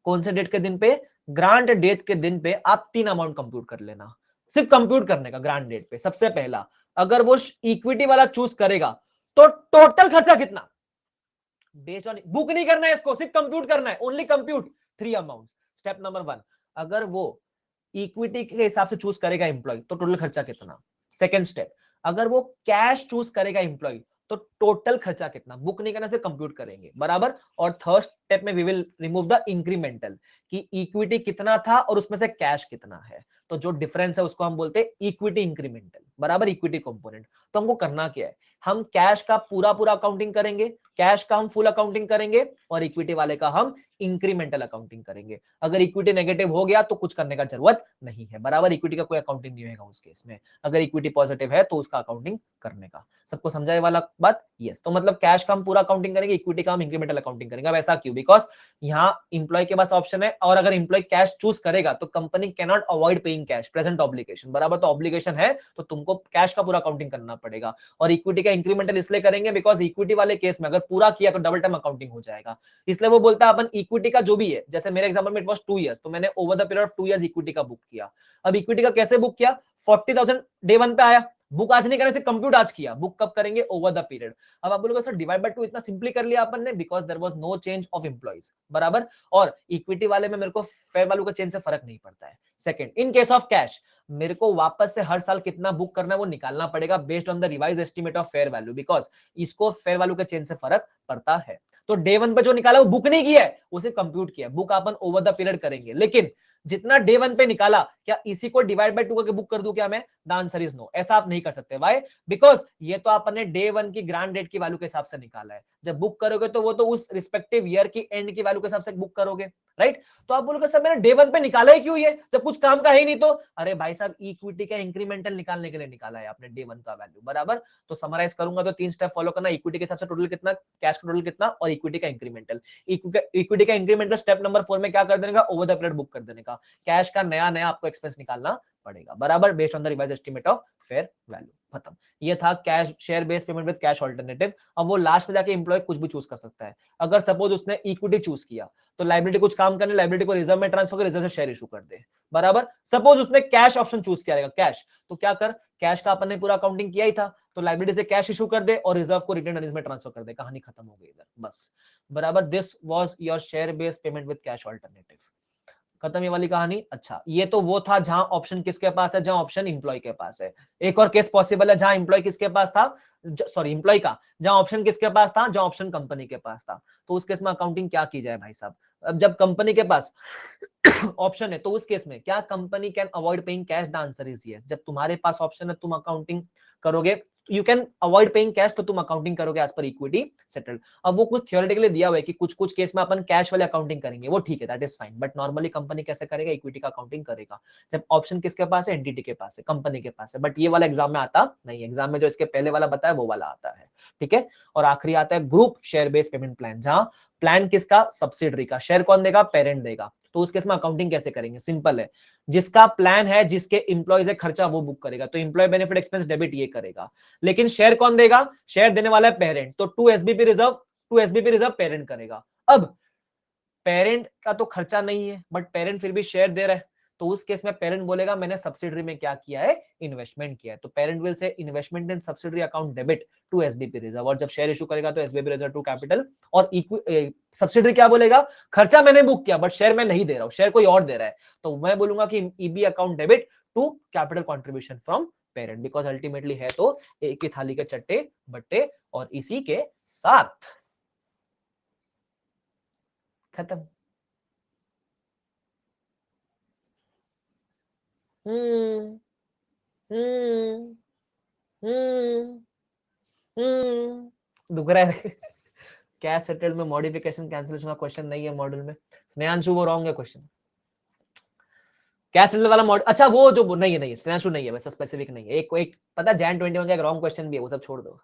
कौन से डेट के दिन पे, ग्रांट डेट के दिन पे आप 3 अमाउंट कंप्यूट कर लेना, सिर्फ कंप्यूट करने का ग्रांट डेट पे। सबसे पहला, अगर वो इक्विटी वाला चूज करेगा तो टोटल खर्चा कितना, बेस्ड ऑन, बुक नहीं करना है इसको, सिर्फ कंप्यूट करना है, only compute 3 amount. Step number 1, अगर वो इक्विटी के हिसाब से चूज करेगा एम्प्लॉय तो टोटल खर्चा कितना। सेकंड स्टेप, अगर वो कैश चूज करेगा एम्प्लॉय तो टोटल खर्चा कितना, बुक नहीं करना, से कंप्यूट करेंगे, बराबर। और थर्ड स्टेप में we will remove the incremental, कि इक्विटी कितना था और उसमें से कैश कितना है, तो जो डिफरेंस है उसको हम बोलते हैं इक्विटी इंक्रीमेंटल, बराबर, इक्विटी कंपोनेंट। तो हमको करना क्या है, हम कैश का पूरा पूरा अकाउंटिंग करेंगे, कैश का हम फुल अकाउंटिंग करेंगे और इक्विटी वाले का हम इंक्रीमेंटल अकाउंटिंग करेंगे। अगर इक्विटी नेगेटिव हो गया तो कुछ करने का जरूरत नहीं है, बराबर, इक्विटी का कोई अकाउंटिंग नहीं होगा उस केस में। अगर इक्विटी पॉजिटिव है तो उसका अकाउंटिंग करने का। सबको समझाए वाला बात? यस। तो मतलब कैश का हम पूरा अकाउंटिंग करेंगे, इक्विटी का हम इंक्रीमेंटल अकाउंटिंग करेंगे। अब ऐसा क्यों? बिकॉज यहाँ इंप्लॉय के पास ऑप्शन है, और अगर इंप्लॉय कैश चूज करेगा तो company can not avoid paying cash, present obligation, बराबर। तो ऑब्लिगेशन है तो तुमको कैश का पूरा अकाउंटिंग करना पड़ेगा। और इक्विटी का इंक्रीमेंटल इसलिए करेंगे बिकॉज इक्विटी वाले केस में अगर पूरा किया तो डबल टाइम अकाउंटिंग हो जाएगा। इसलिए वो बोलता है अपन इक्विटी का जो भी है, जैसे मेरे एग्जांपल में इट वाज 2 इयर्स, तो मैंने over the period of 2 years equity का बुक किया। अब इक्विटी का कैसे बुक किया? 40,000 डे 1 पे आया, बुक आज नहीं करने से कंप्यूट आज किया, बुक कब करेंगे? Over the period. अब आप बोलोगे सर डिवाइड बाय 2 इतना सिंपली कर लिया अपन ने, because there was no change of employees, बराबर। और इक्विटी वाले में मेरे को फेयर वैल्यू का चेंज से फर्क नहीं पड़ता है। Second, in case of cash मेरे को वापस से हर साल कितना बुक करना है वो निकालना पड़ेगा based on the revise estimate of fair value, because इसको फेयर वैल्यू के चेंज से फर्क पड़ता है। तो डे 1 पे जो निकाला वो बुक नहीं किया है, उसे कंप्यूट किया, book upon over the period करेंगे। लेकिन जितना डे 1 पे निकाला, क्या इसी को डिवाइड बाय 2 करके बुक कर दूं क्या मैं? The answer is no. ऐसा आप नहीं कर सकते। व्हाई? बिकॉज ये तो आपने डे 1 की ग्रांड डेट की वैल्यू के हिसाब से निकाला है। जब बुक करोगे तो वो तो उस रिस्पेक्टिव ईयर की एंड की वैल्यू के हिसाब से बुक करोगे, राइट? तो आप बोलोगे सर मैंने डे 1 पे निकाला ही क्यों ये, जब कुछ काम का ही नहीं? तो अरे भाई साहब, इक्विटी का इंक्रीमेंटल निकालने के लिए निकाला है आपने डे 1 का वैल्यू, बराबर। तो समराइज करूंगा तो 3 स्टेप फॉलो करना। इक्विटी के हिसाब से टोटल कितना, कैश का टोटल कितना, और इक्विटी का इंक्रीमेंटल। इक्विटी का इंक्रीमेंटल स्टेप नंबर 4 में क्या कर देने का? ओवर द पीरियड बुक कर देने का। कैश का नया नया आपको एक्सपेंस निकालना पड़ेगा, बराबर, based on the revise estimate of fair value. खत्म। ये था cash share based payment with cash alternative. अब वो लास्ट में जाके एम्प्लॉय कुछ भी चूज कर सकता है। अगर सपोज उसने इक्विटी चूज किया तो लाइबिलिटी कुछ काम करने, लाइबिलिटी को रिजर्व में ट्रांसफर कर, रिजर्व से शेयर इशू कर दे, बराबर। सपोज उसने कैश ऑप्शन चूज किया रहेगा, कैश, तो क्या कर, कैश का अपन ने पूरा अकाउंटिंग किया ही था, तो लाइबिलिटी से कैश इशू कर दे और रिजर्व को रिटेन अर्निंग्स में ट्रांसफर कर दे, कहानी खत्म हो गई इधर, बस, बराबर। This was your share based payment with cash alternative. खत्म ये वाली कहानी। अच्छा, ये तो वो था जहां ऑप्शन किसके पास है, जहां ऑप्शन इंप्लॉय के पास है। एक और केस पॉसिबल है जहां इंप्लॉय किसके पास था, सॉरी इंप्लॉय का, जहां ऑप्शन किसके पास था, जहां ऑप्शन कंपनी के पास था। तो उस केस में अकाउंटिंग क्या की जाए भाई साहब? अब जब कंपनी के पास ऑप्शन है तो उस केस में क्या company can avoid paying cash? The answer is yes. जब तुम्हारे पास ऑप्शन है तुम अकाउंटिंग करोगे, you can avoid paying cash, तो तुम अकाउंटिंग करोगे एज पर इक्विटी सेटल्ड। अब वो कुछ थियोरेटिकली दिया हुआ है कि कुछ कुछ केस में अपन कैश वाले अकाउंटिंग करेंगे, वो ठीक है, that is fine, but normally company कैसे करेगा? इक्विटी का अकाउंटिंग करेगा। जब ऑप्शन किसके पास है? एंटिटी के पास है, कंपनी के पास है। बट ये वाला एग्जाम में आता नहीं, एग्जाम में जो इसके पहले वाला बताया वो वाला आता है, ठीक है। और आखिरी आता है group share based payment plan, जहां प्लान किसका? सब्सिडरी का। शेयर कौन देगा? पेरेंट देगा। तो उस केस में अकाउंटिंग कैसे करेंगे? सिंपल है, जिसका प्लान है, जिसके इंप्लॉइज है, खर्चा वो बुक करेगा, तो इंप्लॉय बेनिफिट एक्सपेंस डेबिट ये करेगा। लेकिन शेयर कौन देगा? शेयर देने वाला है पेरेंट, तो टू एसबीपी रिजर्व पेरेंट करेगा। अब पेरेंट का तो खर्चा नहीं है बट पेरेंट फिर भी शेयर दे रहा है, तो उस केस में पेरेंट बोलेगा मैंने सब्सिडरी में क्या किया है? इन्वेस्टमेंट किया है। तो parent will say investment in subsidiary account debit to SBP reserve, और जब शेयर इशू करेगा तो एसबीपी रिजर्व टू कैपिटल। और सब्सिडरी क्या बोलेगा? खर्चा मैंने बुक किया बट शेयर मैं नहीं दे रहा हूं, शेयर कोई और दे रहा है, तो मैं बोलूंगा कि EB account debit to capital contribution from parent, because ultimately है तो एक ही थाली के चट्टे बट्टे, और इसी के साथ खत्म। हम्म हम्म हम्म दुख रहा है। कैश सेटल्ड में मॉडिफिकेशन कैंसिलेशन का क्वेश्चन नहीं है मॉड्यूल में, स्नेहांशु, वो रॉन्ग है क्वेश्चन। कैश सेटल वाला मॉडल, अच्छा वो जो नहीं है स्नेहांशु, नहीं है वैसा स्पेसिफिक नहीं है। एक एक पता जैन 21 का एक रॉन्ग क्वेश्चन भी है, वो सब छोड़ दो।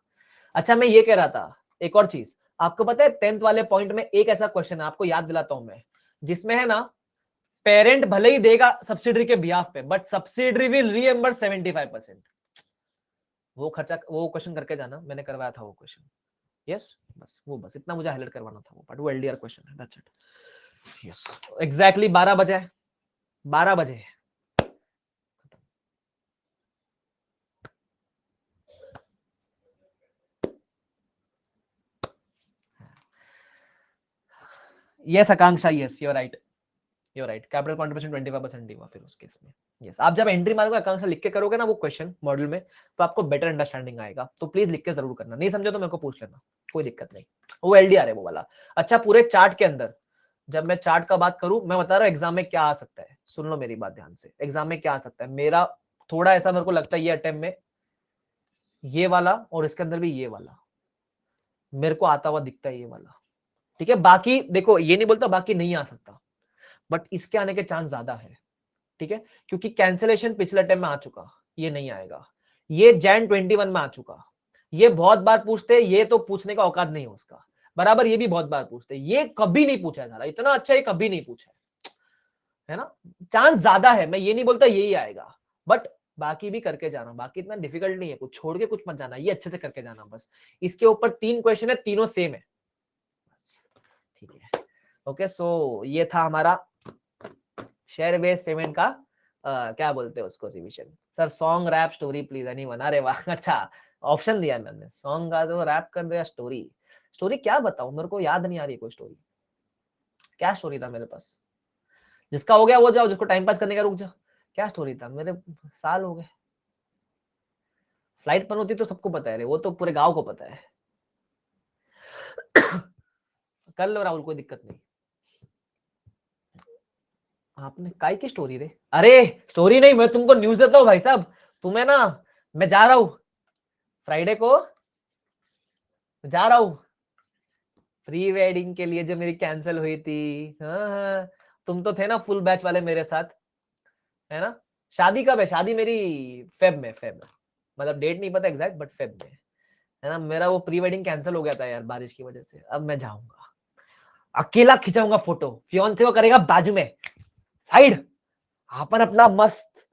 अच्छा मैं ये कह रहा था एक और चीज, आपको पता है 10th वाले पॉइंट में एक ऐसा क्वेश्चन है, आपको याद दिलाता हूं मैं, जिसमें है ना, पेरेंट भले ही देगा सब्सिडरी के बिहाफ पे बट सब्सिडरी विल रीएम्बर्स 75%। वो खर्चा, वो क्वेश्चन करके जाना, मैंने करवाया था वो क्वेश्चन। यस, बस वो, बस इतना मुझे हाईलाइट करवाना था वो, बट वो एलडीआर क्वेश्चन है, दैट्स इट। यस, एग्जैक्टली 12 बजे है, 12 बजे है। Yes Akanksha, yes you right, you right, capital contribution 25% दी हुआ फिर उस केस में। यस, आप जब एंट्री मारोगे आकांक्षा लिख के करोगे ना वो क्वेश्चन मॉडल में, तो आपको बेटर अंडरस्टैंडिंग आएगा। तो प्लीज लिख के जरूर करना, नहीं समझे तो मेरे को पूछ लेना, कोई दिक्कत नहीं। वो एलडीआर है वो वाला। अच्छा, पूरे चार्ट के अंदर जब मैं चार्ट का बात करूं, मैं बता रहा हूं एग्जाम में क्या आ सकता है, सुन लो मेरी बात ध्यान से, एग्जाम में क्या आ सकता है। मेरा थोड़ा ऐसा मेरे को लगता है ये अटेम्प्ट में ये वाला और इसके अंदर भी ये वाला मेरे को आता हुआ दिखता है, ये वाला। ठीक है, बाकी देखो ये नहीं बोलता बाकी नहीं आ सकता, बट इसके आने के चांस ज्यादा है। ठीक है, क्योंकि कैंसिलेशन पिछले टाइम में आ चुका, ये नहीं आएगा। ये जैन 21 में आ चुका, ये बहुत बार पूछते, ये तो पूछने का औकात नहीं है उसका। बराबर, ये भी बहुत बार पूछते, ये कभी नहीं पूछा था, इतना अच्छा ये कभी नहीं पूछा है ना। चांस ज्यादा है, मैं ये नहीं बोलता यही आएगा, बट बाकी भी करके जाना, बाकी इतना डिफिकल्ट नहीं है, कुछ छोड़ के कुछ मत जाना, ये अच्छे से करके जाना बस। इसके ऊपर 3 क्वेश्चन है, तीनों सेम है। ठीक है, ओके। सो ये था हमारा शेयर बेस्ड पेमेंट का क्या बोलते हैं उसको, revision. Sir song, rap, story please anyone. अरे वाह, अच्छा ऑप्शन दिया मैंने, सॉन्ग गा दो, रैप कर दो या स्टोरी। स्टोरी क्या बताऊं, मेरे को याद नहीं आ रही कोई स्टोरी। क्या स्टोरी था मेरे पास? जिसका हो गया वो जाओ, जिसको टाइम पास करने का रुक जाओ। क्या स्टोरी था मेरे, साल हो गए। फ्लाइट पर होती तो सबको पता है रे, वो तो पूरे गांव को पता है। कर लो राहुल, कोई दिक्कत नहीं। आपने काय की स्टोरी रे? अरे स्टोरी नहीं, मैं तुमको न्यूज देता हूँ भाई साहब। तुम्हें ना, मैं जा रहा हूँ फ्राइडे को, जा रहा हूँ प्री वेडिंग के लिए जो मेरी कैंसिल हुई थी। हाँ हाँ, तुम तो थे ना फुल बैच वाले मेरे साथ, है ना। शादी कब है? शादी मेरी फेब में, फेब में, मतलब डेट नहीं पता एग्जैक्ट, बट फेब में है ना। मेरा वो प्री वेडिंग कैंसिल हो गया था यार बारिश की वजह से। अब मैं जाऊंगा, अकेला खिंचाऊंगा फोटो, फियोन्से को करेगा बाजू में साइड, अपन अपना मस्त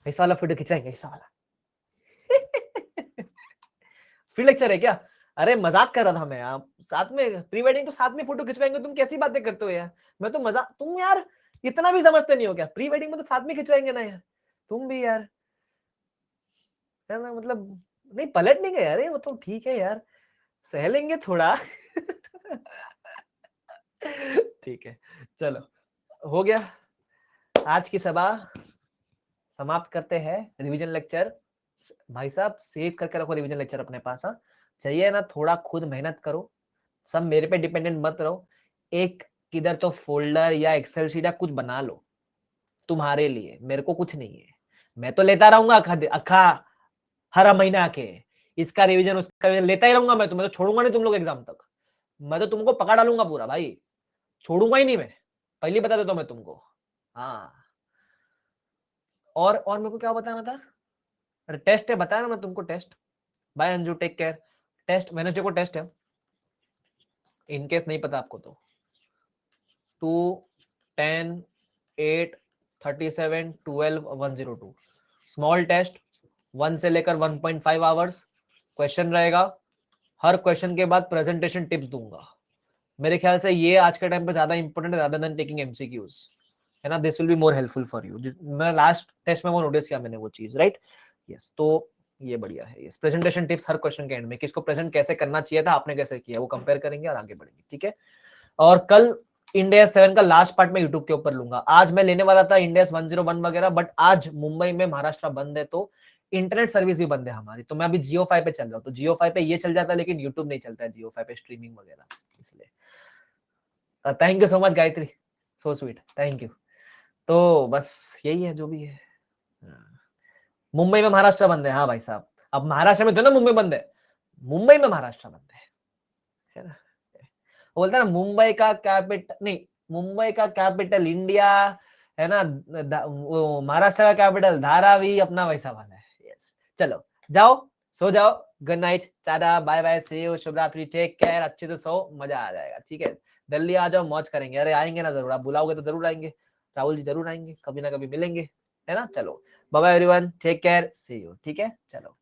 ऐसा वाला फोटो खिंचाएंगे, ऐसा वाला। फ्री लेक्चर है क्या? अरे मजाक कर रहा था मैं, आप साथ में प्री वेडिंग तो साथ में फोटो खिंचवाएंगे, तुम कैसी बातें करते हो यार। मैं तो मजाक, तुम यार इतना भी समझते नहीं हो क्या? प्री वेडिंग में तो साथ में खिंचवाएंगे ना यार, तुम भी यार, है ना। मतलब नहीं, पलट नहीं गए अरे, वो तो ठीक है यार, सह लेंगे थोड़ा। ठीक है, चलो हो गया, आज की सभा समाप्त करते हैं। रिवीजन लेक्चर भाई साहब सेव करके रखो, रिवीजन लेक्चर अपने पास। हाँ चाहिए ना, थोड़ा खुद मेहनत करो, सब मेरे पे डिपेंडेंट मत रहो। एक किधर तो फोल्डर या एक्सेल शीट या कुछ बना लो तुम्हारे लिए, मेरे को कुछ नहीं है। मैं तो लेता रहूंगा अखा हर महीना के, इसका रिवीजन उसका रिवीजन लेता ही रहूंगा। मैं तो छोड़ूंगा नहीं तुम लोग एग्जाम तक, मैं तो तुमको पकड़ डालूंगा पूरा भाई, छोड़ूंगा ही नहीं मैं, पहले बता देता हूं मैं तुमको। हाँ, और मेरे को क्या बताना था? अरे टेस्ट है, बताया ना मैं तुमको test. Bye Anju, take care. Test Wednesday को टेस्ट है, इनकेस नहीं पता आपको तो। 2 10 8 37 12 102 स्मॉल टेस्ट, 1 से लेकर 1.5 आवर्स क्वेश्चन रहेगा। हर क्वेश्चन के बाद प्रेजेंटेशन टिप्स दूंगा। मेरे ख्याल से ये आज के टाइम पे ज्यादा इंपॉर्टेंट है रादर देन टेकिंग एमसीक्यूज, है ना। This will be more helpful for you. मैं लास्ट टेस्ट में वो नोटिस किया मैंने, वो चीज, राइट। यस, तो ये बढ़िया है। यस, प्रेजेंटेशन टिप्स हर क्वेश्चन के एंड में, किसको प्रेजेंट कैसे करना चाहिए था, आपने कैसे किया, वो कंपेयर करेंगे और आगे बढ़ेंगे। ठीक है, और कल इंडिया 7 का लास्ट पार्ट में यूट्यूब के ऊपर लूंगा। आज मैं लेने वाला था इंडिया 101 वगैरह, बट आज मुंबई में महाराष्ट्र बंद है, तो इंटरनेट सर्विस भी बंद है हमारी, तो मैं अभी जियो 5 पे चल रहा हूँ। तो जियो 5 पे ये चल जाता है, लेकिन यूट्यूब नहीं चलता है जियो 5 पे स्ट्रीमिंग वगैरह, इसलिए। Thank you so much Gayatri, so sweet, thank you. तो बस यही है जो भी है। मुंबई में महाराष्ट्र बंद है, हाँ भाई साहब। अब महाराष्ट्र में तो ना मुंबई बंद है, मुंबई में महाराष्ट्र बंद है ना। बोलता है ना मुंबई का कैपिटल, नहीं, मुंबई का कैपिटल इंडिया, है ना। वो महाराष्ट्र का कैपिटल धारावी, अपना वैसा वाला है। यस, चलो जाओ, सो जाओ, good night, tata, bye bye, see you, शुभ रात्रि, टेक केयर, अच्छे से सो, मजा आ जाएगा। ठीक है, दिल्ली आ जाओ, मौज करेंगे। अरे आएंगे ना जरूर, आप बुलाओगे तो जरूर आएंगे, राहुल जी जरूर आएंगे, कभी ना कभी मिलेंगे, है ना। चलो bye bye everyone, take care, see you. ठीक है, चलो।